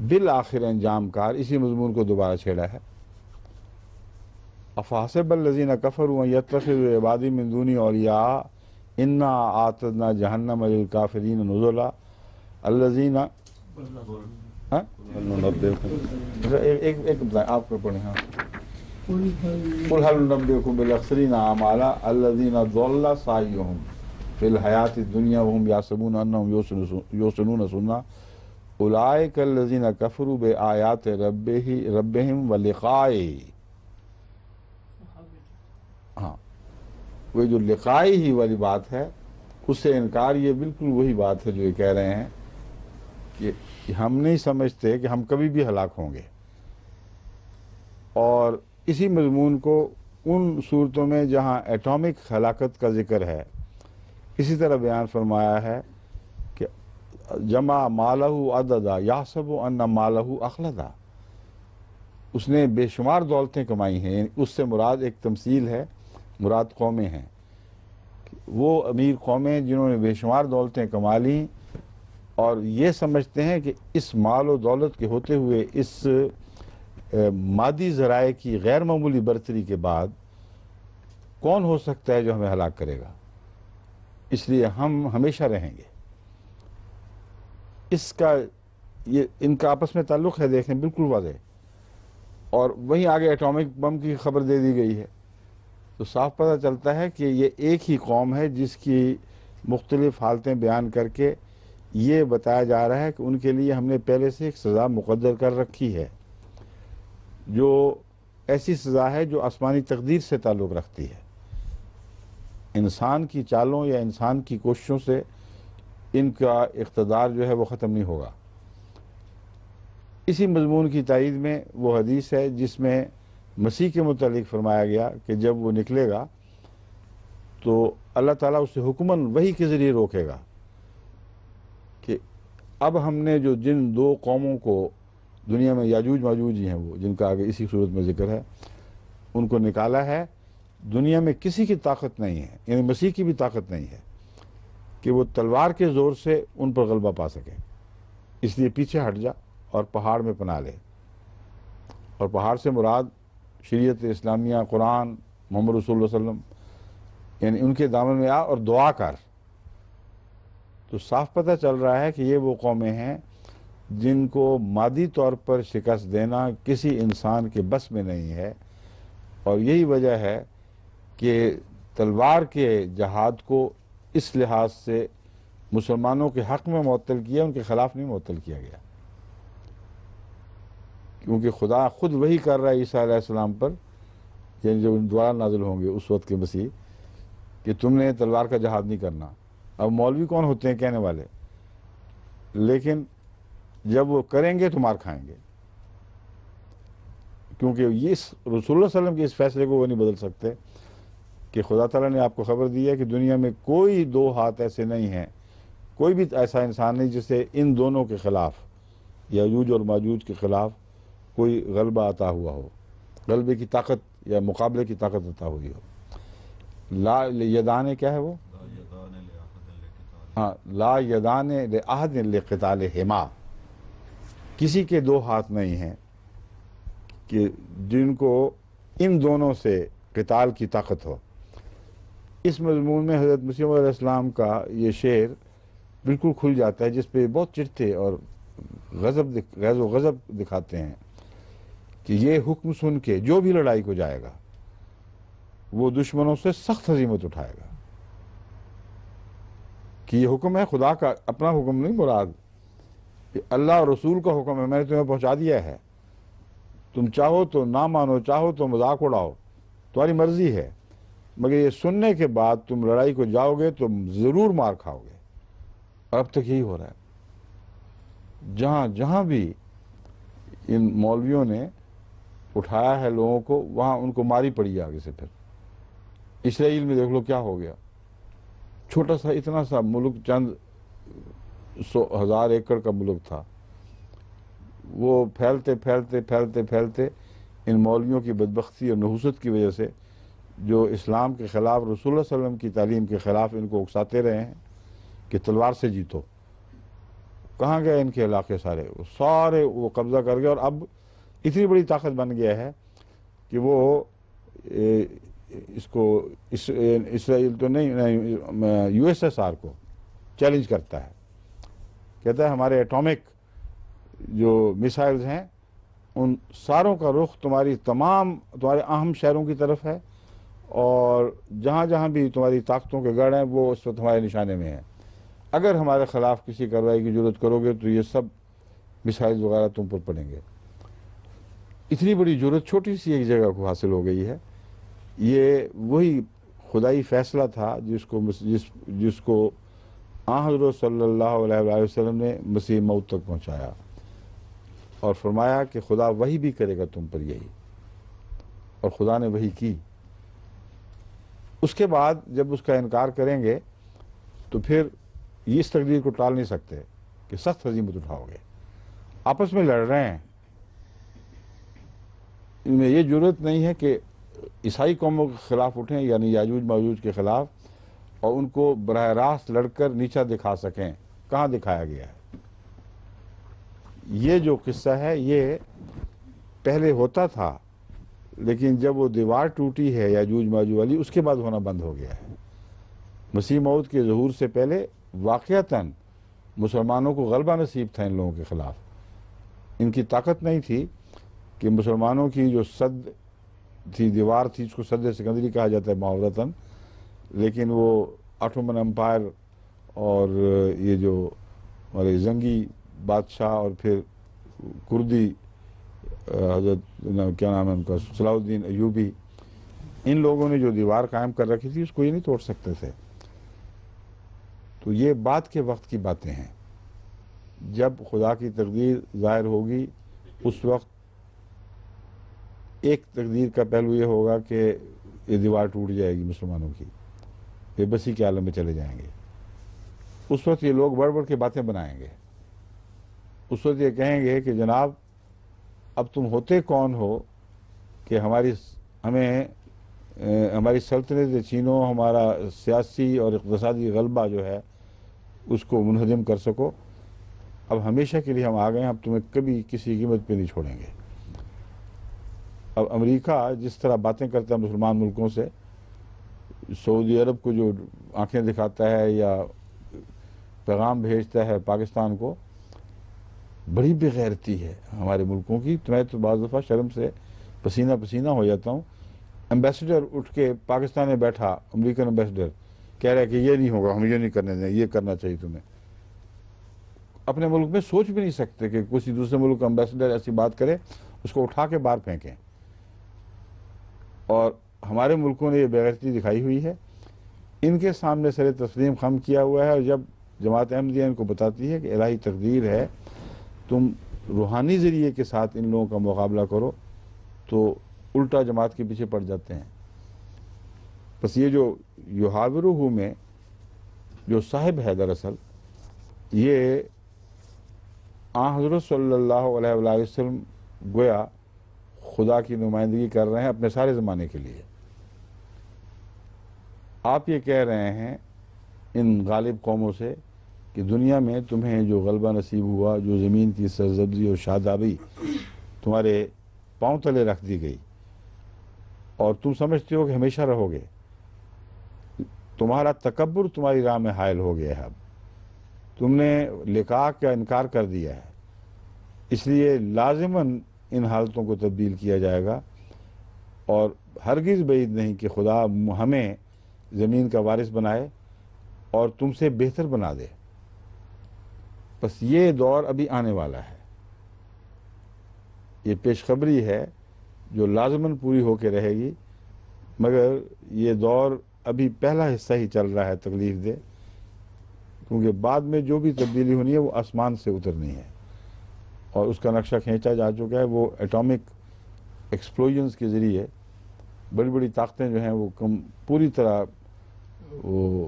بالآخر انجام کار اسی مضمون کو دوبارہ چھیڑا ہے۔ افحسب الذین کفروا ان یتخذوا عبادی من دونی اولیاء انا اعتدنا جہنم للکافرین نزلا الذین ایک بتائیں آپ کو پڑھیں۔ ہاں، قل هل ننبئکم بالاخسرین اعمالا الذین ضل سعیهم فی الحیاۃ الدنیا وهم یحسبون انهم یحسنون صنعا اولئک الذین کفروا بآیات ربهم ولقائہ۔ ہاں، وہ جو لقائی ہی والی بات ہے اس سے انکار، یہ بالکل وہی بات ہے جو یہ کہہ رہے ہیں کہ ہم نہیں سمجھتے کہ ہم کبھی بھی ہلاک ہوں گے۔ اور اسی مضمون کو ان صورتوں میں جہاں ایٹامک ہلاکت کا ذکر ہے اسی طرح بیان فرمایا ہے کہ جمع مالہ عددا یحسب ان مالہ اخلدا، اس نے بے شمار دولتیں کمائی ہیں، اس سے مراد ایک تمثیل ہے، مراد قومیں ہیں، وہ امیر قومیں جنہوں نے بے شمار دولتیں کما لیں اور یہ سمجھتے ہیں کہ اس مال و دولت کے ہوتے ہوئے اس مادی ذرائع کی غیر معمولی برتری کے بعد کون ہو سکتا ہے جو ہمیں ہلاک کرے گا، اس لیے ہم ہمیشہ رہیں گے۔ ان کا آپس میں تعلق ہے، دیکھیں بالکل واضح۔ اور وہیں آگے ایٹامک بم کی خبر دے دی گئی ہے، تو صاف پتہ چلتا ہے کہ یہ ایک ہی قوم ہے جس کی مختلف حالتیں بیان کر کے یہ بتایا جا رہا ہے کہ ان کے لیے ہم نے پہلے سے ایک سزا مقدر کر رکھی ہے، جو ایسی سزا ہے جو آسمانی تقدیر سے تعلق رکھتی ہے۔ انسان کی چالوں یا انسان کی کوششوں سے ان کا اقتدار جو ہے وہ ختم نہیں ہوگا۔ اسی مضمون کی تائید میں وہ حدیث ہے جس میں مسیح کے متعلق فرمایا گیا کہ جب وہ نکلے گا تو اللہ تعالیٰ اسے حکماً وحی کے ذریعے روکے گا کہ اب ہم نے جو جن دو قوموں کو دنیا میں یاجوج ماجوج ہی ہیں، وہ جن کا آگے اسی صورت میں ذکر ہے، ان کو نکالا ہے، دنیا میں کسی کی طاقت نہیں ہے، یعنی مسیح کی بھی طاقت نہیں ہے کہ وہ تلوار کے زور سے ان پر غلبہ پا سکے، اس لیے پیچھے ہٹ جا اور پہاڑ میں پناہ لے۔ اور پہاڑ سے مراد شریعت اسلامیہ، قرآن، محمد رسول اللہ صلی اللہ علیہ وسلم، یعنی ان کے دامن میں آ اور دعا کر۔ تو صاف پتہ چل رہا ہے کہ یہ وہ قومیں ہیں جن کو مادی طور پر شکست دینا کسی انسان کے بس میں نہیں ہے، اور یہی وجہ ہے کہ تلوار کے جہاد کو اس لحاظ سے مسلمانوں کے حق میں معطل کیا، ان کے خلاف نہیں معطل کیا گیا، کیونکہ خدا خود وہی کر رہا ہے عیسیٰ علیہ السلام پر، یعنی جو دوبارہ نازل ہوں گے اس وقت کے مسیح، کہ تم نے تلوار کا جہاد نہیں کرنا۔ اب مولوی کون ہوتے ہیں کہنے والے، لیکن جب وہ کریں گے تو مار کھائیں گے، کیونکہ یہ رسول اللہ صلی اللہ علیہ وسلم کے اس فیصلے کو وہ نہیں بدل سکتے کہ خدا تعالیٰ نے آپ کو خبر دی ہے کہ دنیا میں کوئی دو ہاتھ ایسے نہیں ہیں، کوئی بھی ایسا انسان نہیں جسے ان دونوں کے خلاف، یاجوج اور ماجوج کے خلاف کوئی غلبہ عطا ہوا ہو، غلبے کی طاقت یا مقابلے کی طاقت عطا ہوئی ہو۔ لا یدان کیا ہے وہ؟ ہاں، لا یدان لأحد لقتالہما، کسی کے دو ہاتھ نہیں ہیں کہ جن کو ان دونوں سے قتال کی طاقت ہو۔ اس مضمون میں حضرت مسیح علیہ السلام کا یہ شعر بالکل کھل جاتا ہے، جس پہ بہت چڑھتے اور غیظ و غضب دکھاتے ہیں کہ یہ حکم سن کے جو بھی لڑائی کو جائے گا وہ دشمنوں سے سخت ہزیمت اٹھائے گا۔ کہ یہ حکم ہے خدا کا، اپنا حکم نہیں مراد، اللہ اور رسول کا حکم ہے، میں نے تمہیں پہنچا دیا ہے، تم چاہو تو نہ مانو، چاہو تو مذاق اڑاؤ، تمہاری مرضی ہے، مگر یہ سننے کے بعد تم لڑائی کو جاؤ گے تو ضرور مار کھاؤ گے۔ اور اب تک یہی ہو رہا ہے، جہاں جہاں بھی ان مولویوں نے اٹھایا ہے لوگوں کو، وہاں ان کو ماری پڑی آگے سے۔ پھر اسرائیل میں دیکھ لو کیا ہو گیا، چھوٹا سا اتنا سا ملک، چند 100,000 ایکڑ کا ملک تھا، وہ پھیلتے پھیلتے پھیلتے پھیلتے ان مولویوں کی بدبختی اور نحوست کی وجہ سے، جو اسلام کے خلاف، رسول اللہ صلی اللہ علیہ وسلم کی تعلیم کے خلاف ان کو اکساتے رہے ہیں کہ تلوار سے جیتو، کہاں گئے ان کے علاقے سارے وہ قبضہ کر گئے۔ اور اب اتنی بڑی طاقت بن گیا ہے کہ وہ اس کو اسرائیل تو نہیں، USSR کو چیلنج کرتا ہے، کہتا ہے ہمارے ایٹامک جو میسائلز ہیں ان ساروں کا رخ تمہارے اہم شہروں کی طرف ہے، اور جہاں جہاں بھی تمہاری طاقتوں کے گڑھ ہیں وہ اس وقت ہمارے نشانے میں ہیں، اگر ہمارے خلاف کسی کارروائی کی ضرورت کرو گے تو یہ سب میسائلز وغیرہ تم پر پڑیں گے۔ اتنی بڑی ضرورت چھوٹی سی ایک جگہ کو حاصل ہو گئی ہے۔ یہ وہی خدائی فیصلہ تھا جس کو حضرت صلی اللہ علیہ وآلہ وسلم نے مسیح موت تک پہنچایا، اور فرمایا کہ خدا وہی بھی کرے گا تم پر یہی، اور خدا نے وہی کی۔ اس کے بعد جب اس کا انکار کریں گے تو پھر یہ اس تقدیر کو ٹال نہیں سکتے کہ سخت ہزیمت اٹھاؤ گے۔ آپس میں لڑ رہے ہیں، ان میں یہ جرأت نہیں ہے کہ عیسائی قوموں کے خلاف اٹھیں، یعنی یاجوج ماجوج کے خلاف، اور ان کو براہ راست لڑ کر نیچا دکھا سکیں۔ کہاں دکھایا گیا ہے؟ یہ جو قصہ ہے یہ پہلے ہوتا تھا، لیکن جب وہ دیوار ٹوٹی ہے یاجوج ماجوج والی، اس کے بعد ہونا بند ہو گیا ہے۔ مسیح موعود کے ظہور سے پہلے واقعتاً مسلمانوں کو غلبہ نصیب تھا ان لوگوں کے خلاف۔ ان کی طاقت نہیں تھی کہ مسلمانوں کی جو صد تھی، دیوار تھی، اس کو صد سکندری کہا جاتا ہے محاورتاً، لیکن وہ آٹومن امپائر اور یہ جو ہمارے زنگی بادشاہ اور پھر کردی حضرت کیا نام ہے ان کا، صلاح الدین ایوبی، ان لوگوں نے جو دیوار قائم کر رکھی تھی اس کو یہ نہیں توڑ سکتے تھے۔ تو یہ بعد کے وقت کی باتیں ہیں، جب خدا کی تقدیر ظاہر ہوگی اس وقت ایک تقدیر کا پہلو یہ ہوگا کہ یہ دیوار ٹوٹ جائے گی مسلمانوں کی، بے بسی کے عالم میں چلے جائیں گے۔ اس وقت یہ لوگ بڑھ بڑھ کے باتیں بنائیں گے، اس وقت یہ کہیں گے کہ جناب اب تم ہوتے کون ہو کہ ہماری سلطنت چینوں، ہمارا سیاسی اور اقتصادی غلبہ جو ہے اس کو منہدم کر سکو. اب ہمیشہ کے لیے ہم آ گئے ہیں, اب تمہیں کبھی کسی قیمت پہ نہیں چھوڑیں گے. اب امریکہ جس طرح باتیں کرتا ہے مسلمان ملکوں سے, سعودی عرب کو جو آنکھیں دکھاتا ہے یا پیغام بھیجتا ہے پاکستان کو, بڑی بے غیرتی ہے ہمارے ملکوں کی. تو میں تو بعض دفعہ شرم سے پسینہ پسینہ ہو جاتا ہوں. ایمبیسڈر اٹھ کے پاکستان میں بیٹھا, امریکن ایمبیسڈر کہہ رہا ہے کہ یہ نہیں ہوگا, ہم یہ نہیں کرنے دیں, یہ کرنا چاہیے تمہیں. اپنے ملک میں سوچ بھی نہیں سکتے کہ کسی دوسرے ملک کا ایمبیسڈر ایسی بات کرے, اس کو اٹھا کے باہر پھینکیں. اور ہمارے ملکوں نے یہ بے غیرتی دکھائی ہوئی ہے, ان کے سامنے سر تسلیم خم کیا ہوا ہے. اور جب جماعت احمدیہ ان کو بتاتی ہے کہ الہی تقدیر ہے, تم روحانی ذریعے کے ساتھ ان لوگوں کا مقابلہ کرو, تو الٹا جماعت کے پیچھے پڑ جاتے ہیں. بس یہ جو یحاورہ میں جو صاحب ہے دراصل, یہ آن حضرت صلی اللہ علیہ وآلہ وسلم گویا خدا کی نمائندگی کر رہے ہیں اپنے سارے زمانے کے لیے. آپ یہ کہہ رہے ہیں ان غالب قوموں سے کہ دنیا میں تمہیں جو غلبہ نصیب ہوا, جو زمین کی سرزبزی اور شادابی تمہارے پاؤں تلے رکھ دی گئی, اور تم سمجھتے ہو کہ ہمیشہ رہو گے. تمہارا تکبر تمہاری راہ میں حائل ہو گیا ہے. اب تم نے لقاء کا انکار کر دیا ہے, اس لیے لازماً ان حالتوں کو تبدیل کیا جائے گا. اور ہرگز بعید نہیں کہ خدا ہمیں زمین کا وارث بنائے اور تم سے بہتر بنا دے. بس یہ دور ابھی آنے والا ہے, یہ پیشخبری ہے جو لازماً پوری ہو کے رہے گی. مگر یہ دور ابھی پہلا حصہ ہی چل رہا ہے تکلیف دہ, کیونکہ بعد میں جو بھی تبدیلی ہونی ہے وہ آسمان سے اترنی ہے, اور اس کا نقشہ کھینچا جا چکا ہے. وہ ایٹامک ایکسپلوژنز کے ذریعے بڑی بڑی طاقتیں جو ہیں وہ پوری طرح وہ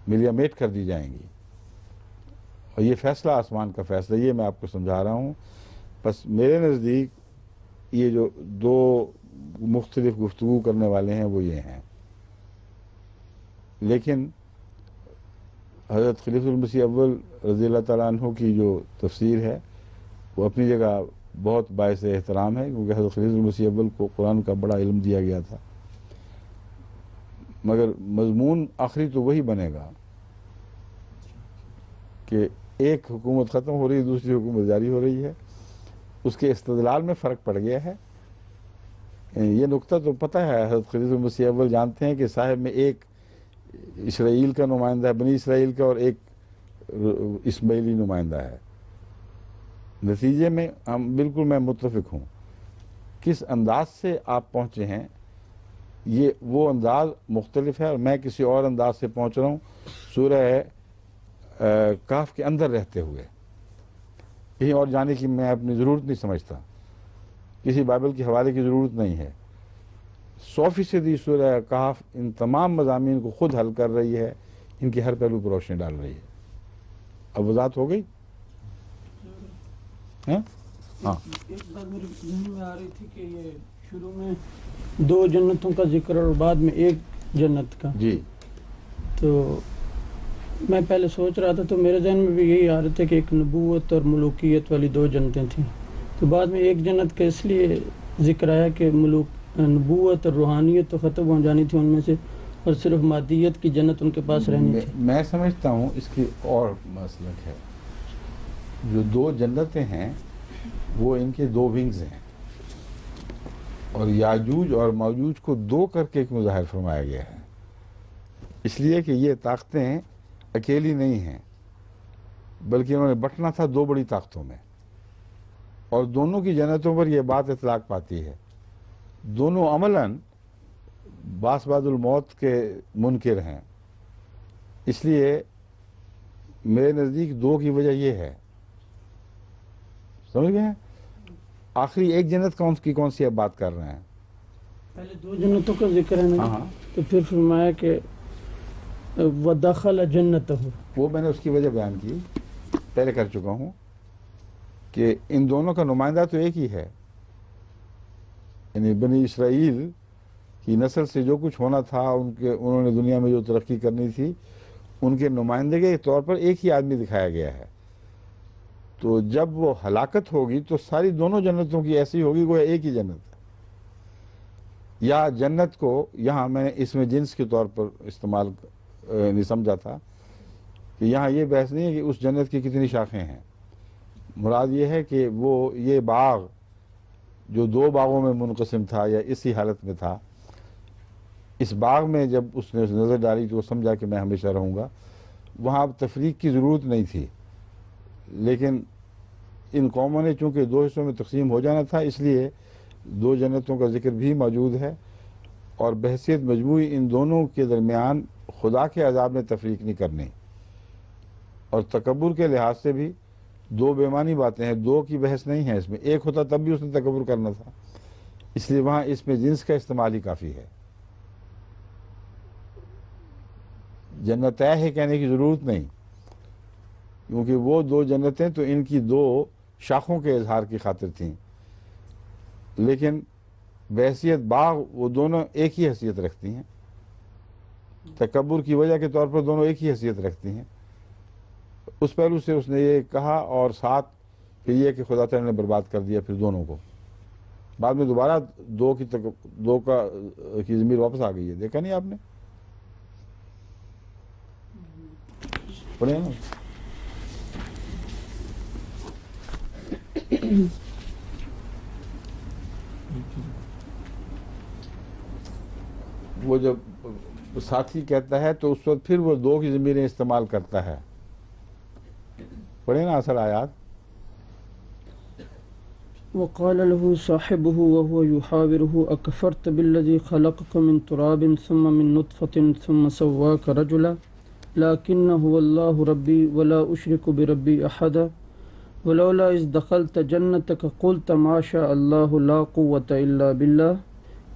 ملیامیٹ کر دی جائیں گی. اور یہ فیصلہ آسمان کا فیصلہ, یہ میں آپ کو سمجھا رہا ہوں. بس میرے نزدیک یہ جو دو مختلف گفتگو کرنے والے ہیں وہ یہ ہیں. لیکن حضرت خلیفۃ المسیح اول رضی اللہ تعالیٰ عنہ کی جو تفسیر ہے وہ اپنی جگہ بہت باعث احترام ہے, کیونکہ حضرت خلیفۃ المسیح اول کو قرآن کا بڑا علم دیا گیا تھا. مگر مضمون آخری تو وہی بنے گا کہ ایک حکومت ختم ہو رہی ہے, دوسری حکومت جاری ہو رہی ہے. اس کے استدلال میں فرق پڑ گیا ہے. یہ نقطہ تو پتہ ہے, حضرت خلیفۃ المسیح اول جانتے ہیں کہ صاحب میں ایک اسرائیل کا نمائندہ ہے, بنی اسرائیل کا, اور ایک اسماعیلی نمائندہ ہے. نتیجے میں ہم بالکل میں متفق ہوں. کس انداز سے آپ پہنچے ہیں یہ وہ انداز مختلف ہے, اور میں کسی اور انداز سے پہنچ رہا ہوں سورہ کہف کے اندر رہتے ہوئے. کہیں اور جانے کی میں اپنی ضرورت نہیں سمجھتا, کسی بائبل کے حوالے کی ضرورت نہیں ہے. 100% سورہ کہف ان تمام مضامین کو خود حل کر رہی ہے, ان کی ہر پہلو پر روشنی ڈال رہی ہے. اب وضاحت ہو گئی؟ ہاں, ایک بات میرے ذہن میں آ رہی تھی کہ یہ شروع میں 2 جنتوں کا ذکر اور بعد میں ایک جنت کا. جی. تو میں پہلے سوچ رہا تھا, تو میرے ذہن میں بھی یہی آ رہا تھا کہ ایک نبوت اور ملوکیت والی 2 جنتیں تھیں. تو بعد میں ایک جنت کا اس لیے ذکر آیا کہ نبوت اور روحانیت تو ختم ہو جانی تھی ان میں سے, اور صرف مادیت کی جنت ان کے پاس رہنی تھی. میں سمجھتا ہوں اس کی اور مسلک ہے. جو 2 جنتیں ہیں وہ ان کے 2 ونگز ہیں, اور یاجوج اور ماجوج کو 2 کر کے ایک مظاہر فرمایا گیا ہے, اس لیے کہ یہ طاقتیں اکیلی نہیں ہیں, بلکہ انہوں نے بٹنا تھا 2 بڑی طاقتوں میں, اور دونوں کی جنتوں پر یہ بات اطلاق پاتی ہے. دونوں عملاً باس بعد الموت کے منکر ہیں. اس لیے میرے نزدیک 2 کی وجہ یہ ہے, سمجھ گئے ہیں؟ آخری ایک جنت کون سی آپ بات کر رہے ہیں؟ پہلے 2 جنتوں کا ذکر ہے نا, ہاں, تو پھر فرمایا کہ وَدَخَلَ جَنَّتَهُ, وہ میں نے اس کی وجہ بیان کی, پہلے کر چکا ہوں کہ ان دونوں کا نمائندہ تو ایک ہی ہے. یعنی بنی اسرائیل کی نسل سے جو کچھ ہونا تھا, انہوں نے دنیا میں جو ترقی کرنی تھی, ان کے نمائندے کے طور پر ایک ہی آدمی دکھایا گیا ہے. تو جب وہ ہلاکت ہوگی تو ساری دونوں جنتوں کی ایسی ہوگی وہ ایک ہی جنت ہے. یا جنت کو یہاں میں نے اس میں جنس کے طور پر استعمال نہیں سمجھا تھا کہ یہاں یہ بحث نہیں ہے کہ اس جنت کی کتنی شاخیں ہیں. مراد یہ ہے کہ وہ یہ باغ جو 2 باغوں میں منقسم تھا یا اسی حالت میں تھا، اس باغ میں جب اس نے نظر ڈالی تو وہ سمجھا کہ میں ہمیشہ رہوں گا. وہاں اب تفریق کی ضرورت نہیں تھی، لیکن ان قوموں نے چونکہ 2 حصوں میں تقسیم ہو جانا تھا، اس لیے 2 جنتوں کا ذکر بھی موجود ہے. اور بحثیت مجموعی ان دونوں کے درمیان خدا کے عذاب میں تفریق نہیں کرنی. اور تکبر کے لحاظ سے بھی 2 بےمانی باتیں ہیں، 2 کی بحث نہیں ہے اس میں. ایک ہوتا تب بھی اس نے تکبر کرنا تھا، اس لیے وہاں اس میں جنس کا استعمال ہی کافی ہے. جنت ہے کہنے کی ضرورت نہیں، کیونکہ وہ 2 جنتیں تو ان کی 2 شاخوں کے اظہار کی خاطر تھیں، لیکن بحیثیت باغ وہ دونوں ایک ہی حیثیت رکھتی ہیں. تکبر کی وجہ کے طور پر دونوں ایک ہی حیثیت رکھتی ہیں. اس پہلو سے اس نے یہ کہا، اور ساتھ پھر یہ کہ خدا تعالی نے برباد کر دیا پھر دونوں کو. بعد میں دوبارہ 2 کی ضمیر واپس آ گئی ہے، دیکھا نہیں آپ نے؟ پڑھے نا. وہ جب ساتھی کہتا ہے تو اس وقت پھر وہ 2 کی ضمیریں استعمال کرتا ہے. پڑھے نا اصل آیات. وقال له صاحبه وهو يحاوره أكفرت بالذي خلقك من تراب ثم من نطفة ثم سواك رجلا لكن هو الله ربي ولا أشرك بربي أحدا ولولا إذ دخلت جنتك قلت ما شاء الله لا قوة إلا بالله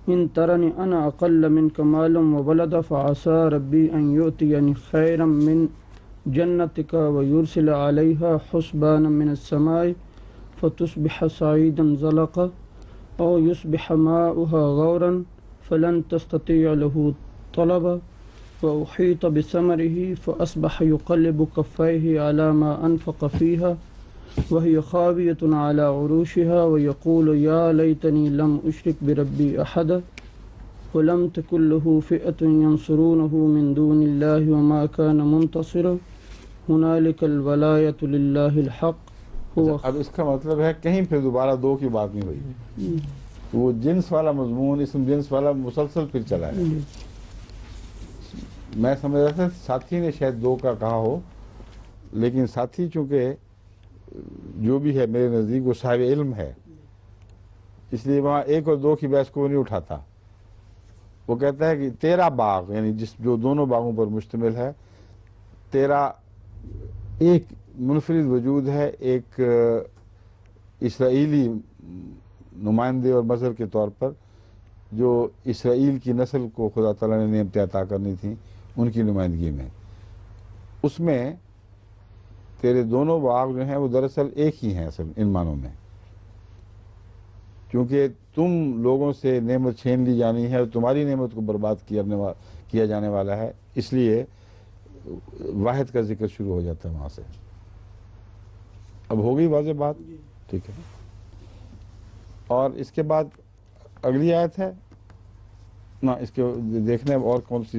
إن ترني أنا أقل منك مالا وولدا فعسى ربي أن يؤتيني خيرا من جنتك ويرسل عليها حسبانا من السماء فتصبح صعيدا زلقا أو يصبح ماؤها غورا فلن تستطيع له طلبا وأحيط بثمره فأصبح يقلب كفيه على ما أنفق فيها وهي خاوية على عروشها ويقول يا ليتني لم أشرك بربي أحدا ولم تكن له فئة ينصرونه من دون الله وما كان منتصرا هنالك الولاية لله الحق. اب اس کا مطلب ہے کہیں پھر دوبارہ 2 کی بات نہیں ہوئی. وہ جنس والا مضمون، اسم جنس والا مسلسل پھر چلا ہے. میں سمجھ رہا تھا ساتھی نے شاید 2 کا کہا ہو، لیکن ساتھی چونکہ جو بھی ہے میرے نزدیک وہ صاحب علم ہے، اس لیے وہاں 1 اور 2 کی بحث کو نہیں اٹھاتا. وہ کہتا ہے کہ تیرا باغ، یعنی جو دونوں باغوں پر مشتمل ہے، تیرا ایک منفرد وجود ہے، ایک اسرائیلی نمائندے اور مظہر کے طور پر جو اسرائیل کی نسل کو خدا تعالیٰ نے نعمتیں عطا کرنی تھیں ان کی نمائندگی میں. اس میں تیرے دونوں باغ جو ہیں وہ دراصل ایک ہی ہیں اصل ان معنوں میں، کیونکہ تم لوگوں سے نعمت چھین لی جانی ہے اور تمہاری نعمت کو برباد کیا جانے والا ہے، اس لیے واحد کا ذکر شروع ہو جاتا ہے وہاں سے. اب ہو گئی واضح بات؟ ٹھیک ہے. اور اس کے بعد اگلی آیت ہے نا، اس کے دیکھنے اور کون سی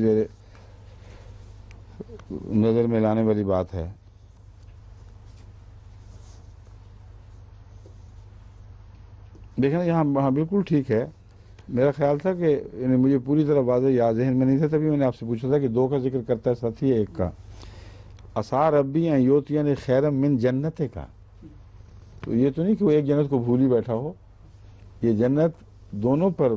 نظر میں لانے والی بات ہے. دیکھنا یہاں بالکل ٹھیک ہے. میرا خیال تھا کہ مجھے پوری طرح واضح یا ذہن میں نہیں تھا، تبھی میں نے آپ سے پوچھا تھا کہ 2 کا ذکر کرتا ہے ساتھی ہے 1 کا. عسیٰ ربی ان یؤتینی خیرا من جنتک کا، تو یہ تو نہیں کہ وہ ایک جنت کو بھول ہی بیٹھا ہو. یہ جنت دونوں پر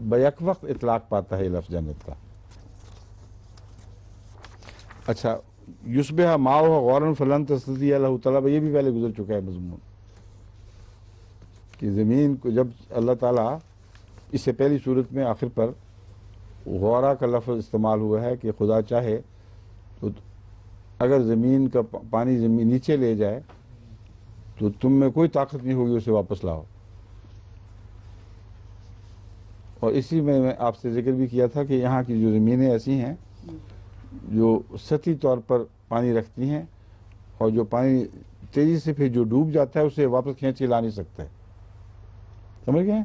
بیک وقت اطلاق پاتا ہے یہ لفظ جنت کا. اچھا، یصبح ماؤہ غورا فلن تستطیع لہ طلبا، یہ بھی پہلے گزر چکا ہے مضمون کہ زمین کو جب اللہ تعالیٰ اس سے پہلی صورت میں آخر پر غورا کا لفظ استعمال ہوا ہے کہ خدا چاہے تو اگر زمین کا پانی زمین نیچے لے جائے تو تم میں کوئی طاقت نہیں ہوگی اسے واپس لاؤ. اور اسی میں آپ سے ذکر بھی کیا تھا کہ یہاں کی جو زمینیں ایسی ہیں جو سطحی طور پر پانی رکھتی ہیں اور جو پانی تیزی سے پھر جو ڈوب جاتا ہے اسے واپس کھینچ کے لا نہیں سکتے. سمجھ گئے؟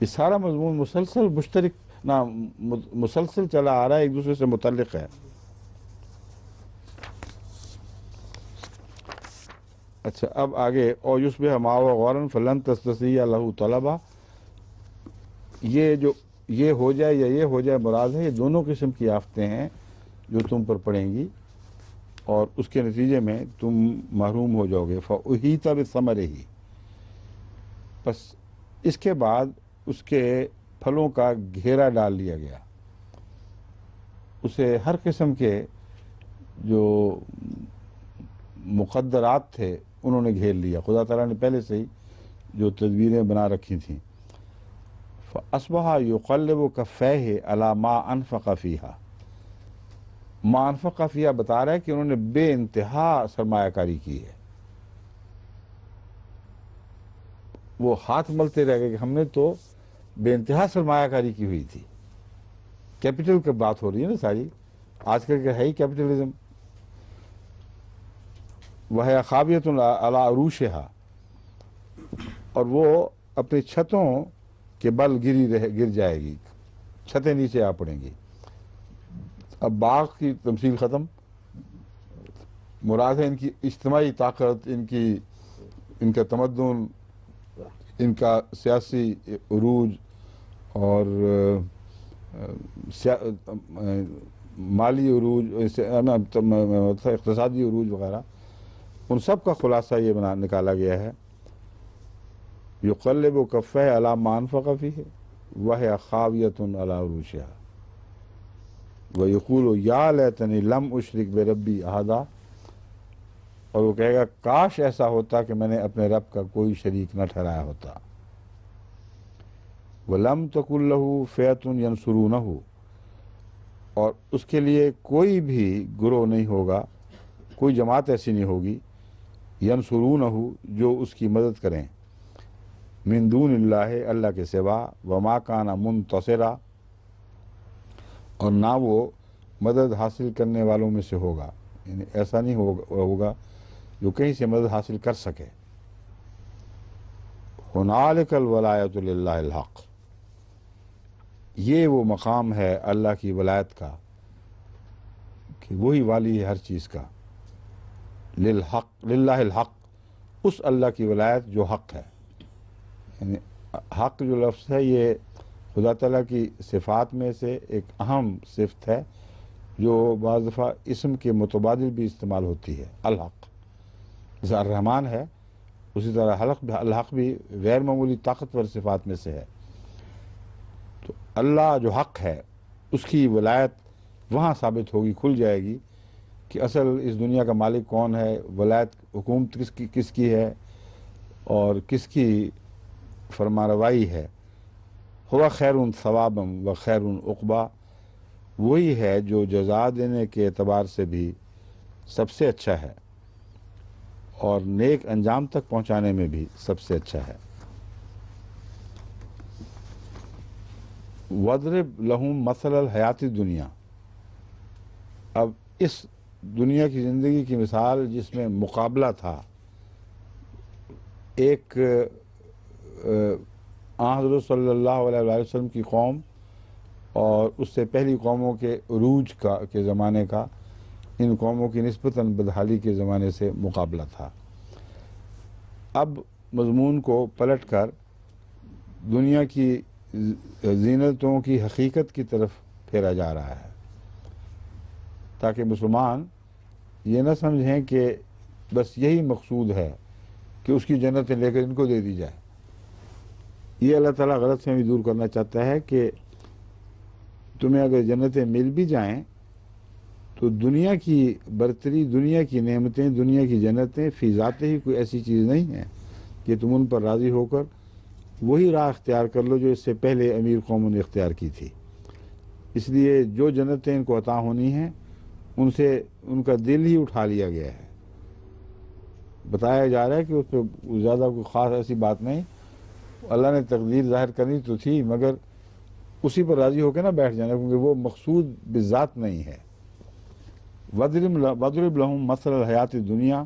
یہ سارا مضمون مسلسل مشترک نہ مسلسل چلا آ رہا ہے، ایک دوسرے سے متعلق ہے. اچھا اب آگے اور یصبح ماء غورا فلن تستطیع له طلبا، یہ ہو جائے یا یہ ہو جائے مراد ہے، یہ دونوں قسم کی آفتیں ہیں جو تم پر پڑیں گی اور اس کے نتیجے میں تم محروم ہو جاؤ گے. فأحیط بثمرہ، پس اس کے بعد اس کے پھلوں کا گھیرا ڈال لیا گیا، اسے ہر قسم کے جو مقدرات تھے انہوں نے گھیر لیا. خدا تعالیٰ نے پہلے سے ہی جو تدبیریں بنا رکھی تھیں. فأصبح يقلب كفيه على ما انفق فيها، ما انفق فيها بتا رہا ہے کہ انہوں نے بے انتہا سرمایہ کاری کی ہے. وہ ہاتھ ملتے رہ گئے کہ ہم نے تو بے انتہا سرمایہ کاری کی ہوئی تھی. کیپٹل کی بات ہو رہی ہے نا ساری، آج کل کا ہے ہی کیپٹلزم. وَهِيَ خَاوِيَةٌ عَلَىٰ عُرُوشِهَا، اور وہ اپنی چھتوں کے بل گر جائے گی، چھتیں نیچے آ پڑیں گی. اب باغ کی تمثیل ختم، مراد ہے ان کی اجتماعی طاقت، ان کا تمدن، ان کا سیاسی عروج اور مالی عروج، اقتصادی عروج وغیرہ، ان سب کا خلاصہ یہ نکالا گیا ہے. یقلب کفیہ علی ما انفق فیہ وہی خاویۃ علی عروشہا ویقول یا لیتنی لم اشرک بربی احدا، اور وہ کہے گا کاش ایسا ہوتا کہ میں نے اپنے رب کا کوئی شریک نہ ٹھہرایا ہوتا. وَلَمْ تَكُنْ لَهُ فِئَةٌ يَنْصُرُونَهُ، اور اس کے لیے کوئی بھی گروہ نہیں ہوگا، کوئی جماعت ایسی نہیں ہوگی، يَنْصُرُونَهُ جو اس کی مدد کریں، من دون اللہ اللہ کے سوا، وما کان منتصرا، اور نہ وہ مدد حاصل کرنے والوں میں سے ہوگا، یعنی ایسا نہیں ہوگا جو کہیں سے مدد حاصل کر سکے. ہنالک الولایۃ للہ الحق، یہ وہ مقام ہے اللہ کی ولایت کا کہ وہی والی ہے ہر چیز کا. للہ الحق، اس اللہ کی ولایت جو حق ہے. یعنی حق جو لفظ ہے یہ خدا تعالیٰ کی صفات میں سے ایک اہم صفت ہے جو بعض دفعہ اسم کے متبادل بھی استعمال ہوتی ہے. الحق جیسے الرحمن ہے، اسی طرح الحق بھی غیر معمولی طاقتور صفات میں سے ہے. تو اللہ جو حق ہے اس کی ولایت وہاں ثابت ہوگی، کھل جائے گی کہ اصل اس دنیا کا مالک کون ہے، ولایت حکومت کس کی ہے اور کس کی فرمانروائی ہے. ہوا خیر ثوابا و خیر عقبا، وہی ہے جو جزا دینے کے اعتبار سے بھی سب سے اچھا ہے اور نیک انجام تک پہنچانے میں بھی سب سے اچھا ہے. وَاضْرِبْ لَهُمْ مَثَلَ الْحَيَاةِ الدُّنْيَا، اب اس دنیا کی زندگی کی مثال جس میں مقابلہ تھا، ایک حضرت صلی اللہ علیہ وسلم کی قوم اور اس سے پہلی قوموں کے عروج کے زمانے کا ان قوموں کی نسبتاً بدحالی کے زمانے سے مقابلہ تھا. اب مضمون کو پلٹ کر دنیا کی زینتوں کی حقیقت کی طرف پھیرا جا رہا ہے تاکہ مسلمان یہ نہ سمجھیں کہ بس یہی مقصود ہے کہ اس کی جنتیں لے کر ان کو دے دی جائے. یہ اللہ تعالیٰ غلط فہمی دور کرنا چاہتا ہے کہ تمہیں اگر جنتیں مل بھی جائیں تو دنیا کی برتری، دنیا کی نعمتیں، دنیا کی جنتیں فی ذات ہی کوئی ایسی چیز نہیں ہیں کہ تم ان پر راضی ہو کر وہی راہ اختیار کر لو جو اس سے پہلے امیر قوموں نے اختیار کی تھی. اس لیے جو جنتیں ان کو عطا ہونی ہیں ان سے ان کا دل ہی اٹھا لیا گیا ہے. بتایا جا رہا ہے کہ اس پہ زیادہ کوئی خاص ایسی بات نہیں، اللہ نے تقدیر ظاہر کرنی تو تھی مگر اسی پر راضی ہو کے نہ بیٹھ جانا، کیونکہ وہ مقصود بذات نہیں ہے. وَضْرِبْ لَهُم مَثَلَ الْحَيَاةِ الدُّنْيَا،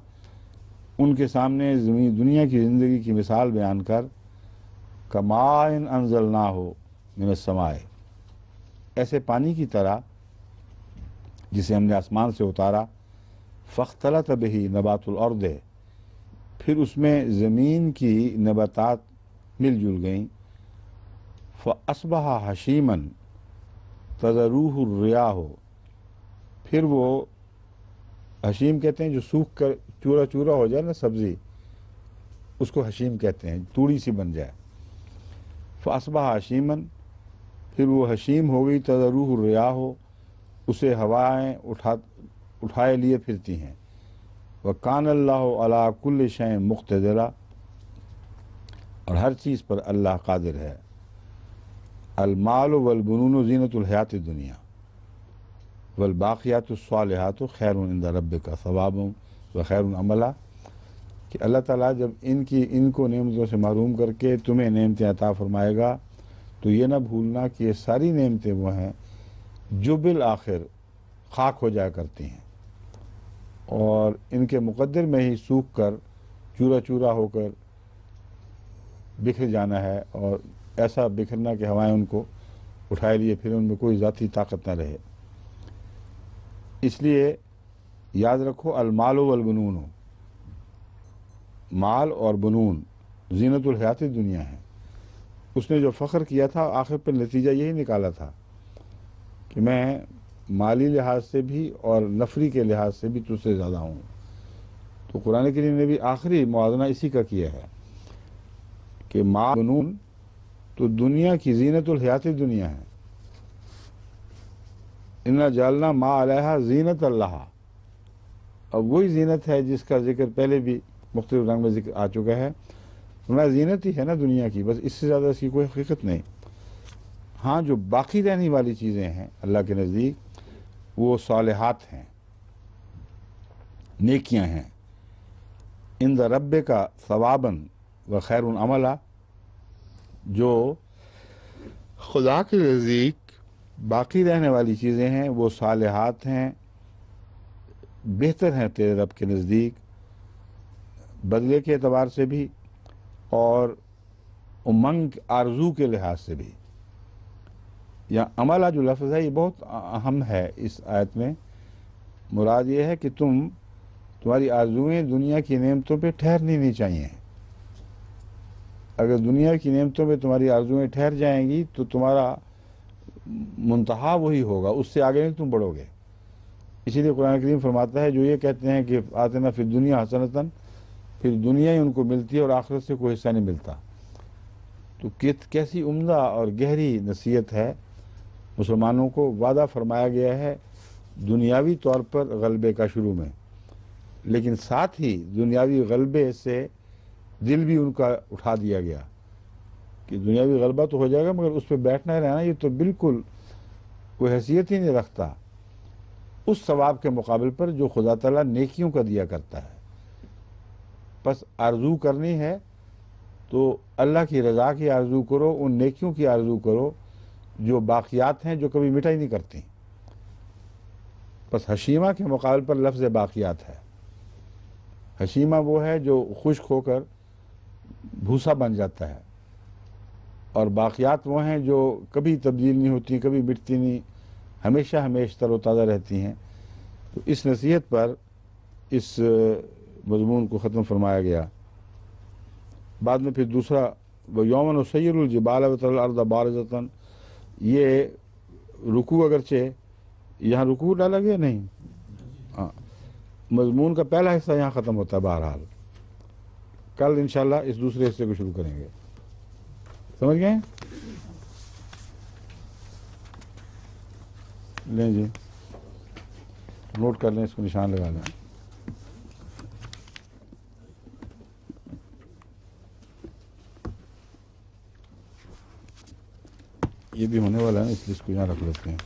ان کے سامنے دنیا کی زندگی کی مثال بیان کر، کَمَاءٍ أَنزَلْنَاهُ مِنَ السَّمَاءِ، ایسے پانی کی طرح جسے ہم نے آسمان سے اتارا، فاختلط بہ نبات الارض، پھر اس میں زمین کی نباتات مل جل گئیں، فاصبح حشیما تذروہ الریاح، پھر وہ حشیم کہتے ہیں جو سوکھ کر چورا چورا ہو جائے نا سبزی، اس کو حشیم کہتے ہیں، توڑی سی بن جائے۔ فاصبح حشیما، پھر وہ حشیم ہو گئی، تذروہ الریاح، اسے ہوائیں اٹھائے لیے پھرتی ہیں۔ وَكَانَ اللَّهُ عَلَىٰ كُلِّ شَيْءٍ مُقْتَدِرًا، اور ہر چیز پر اللہ قادر ہے۔ المال والبنون زینۃ الحیات الدنیا والباقیات الصالحات خیر عند ربک ثوابا وخیر عملا، کہ اللہ تعالیٰ جب ان کو نعمتوں سے محروم کر کے تمہیں نعمتیں عطا فرمائے گا تو یہ نہ بھولنا کہ یہ ساری نعمتیں وہ ہیں جو بالآخر خاک ہو جایا کرتی ہیں، اور ان کے مقدر میں ہی سوکھ کر چورا چورا ہو کر بکھر جانا ہے، اور ایسا بکھرنا کہ ہوائیں ان کو اٹھائے لیے پھر ان میں کوئی ذاتی طاقت نہ رہے۔ اس لیے یاد رکھو، المال والبنون، مال اور بنون زینت الحیات دنیا ہے۔ اس نے جو فخر کیا تھا آخر پر نتیجہ یہی نکالا تھا کہ میں مالی لحاظ سے بھی اور نفری کے لحاظ سے بھی تجھ سے زیادہ ہوں۔ تو قرآن کریم نے بھی آخری موازنہ اسی کا کیا ہے کہ مال بنون تو دنیا کی زینت الحیات دنیا ہے۔ انا جعلنا ما علیہا زینت اللہ، اب وہی زینت ہے جس کا ذکر پہلے بھی مختلف رنگ میں ذکر آ چکا ہے۔ ہمارا زینت ہی ہے نا دنیا کی، بس اس سے زیادہ اس کی کوئی حقیقت نہیں۔ ہاں، جو باقی رہنے والی چیزیں ہیں اللہ کے نزدیک وہ صالحات ہیں، نیکیاں ہیں۔ عند ربک ثوابا و خیر عملا، جو خدا کے نزدیک باقی رہنے والی چیزیں ہیں وہ صالحات ہیں، بہتر ہیں تیرے رب کے نزدیک بدلے کے اعتبار سے بھی اور امنگ آرزو کے لحاظ سے بھی۔ یا عملہ جو لفظ ہے یہ بہت اہم ہے اس آیت میں۔ مراد یہ ہے کہ تمہاری آرزوئیں دنیا کی نعمتوں پہ ٹھہرنی نہیں چاہیے۔ اگر دنیا کی نعمتوں پہ تمہاری آرزوئیں ٹھہر جائیں گی تو تمہارا منتہا وہی ہوگا، اس سے آگے نہیں تم بڑھو گے۔ اسی لیے قرآن کریم فرماتا ہے جو یہ کہتے ہیں کہ آتنا فی الدنیا حسنۃ، پھر دنیا ہی ان کو ملتی ہے اور آخرت سے کوئی حصہ نہیں ملتا۔ تو کیسی عمدہ اور گہری نصیحت ہے۔ مسلمانوں کو وعدہ فرمایا گیا ہے دنیاوی طور پر غلبے کا شروع میں، لیکن ساتھ ہی دنیاوی غلبے سے دل بھی ان کا اٹھا دیا گیا کہ دنیاوی غلبہ تو ہو جائے گا مگر اس پہ بیٹھنا ہی رہنا یہ تو بالکل کوئی حیثیت ہی نہیں رکھتا اس ثواب کے مقابل پر جو خدا تعالیٰ نیکیوں کا دیا کرتا ہے۔ پس آرزو کرنی ہے تو اللہ کی رضا کی آرزو کرو، ان نیکیوں کی آرزو کرو جو باقیات ہیں، جو کبھی مٹا ہی نہیں کرتی۔ بس حشیمہ کے مقابل پر لفظ باقیات ہے۔ حشیمہ وہ ہے جو خشک ہو کر بھوسا بن جاتا ہے، اور باقیات وہ ہیں جو کبھی تبدیل نہیں ہوتی، کبھی مٹتی نہیں، ہمیشہ تر و تازہ رہتی ہیں۔ تو اس نصیحت پر اس مضمون کو ختم فرمایا گیا۔ بعد میں پھر دوسرا وَيَوْمَ نُسَيِّرُ الْجِبَالَ وَتَرَى الْأَرْضَ بَارِزَةً، یہ رکوع اگرچہ یہاں رکوع ڈالا گیا نہیں، مضمون کا پہلا حصہ یہاں ختم ہوتا ہے۔ بہرحال کل انشاءاللہ اس دوسرے حصے کو شروع کریں گے۔ سمجھ گئے؟ لیں جی، نوٹ کر لیں، اس کو نشان لگا لیں۔ یہ بھی ہونے والا ہے نا، اس لیے اس کو یہاں رکھ لیتے ہیں۔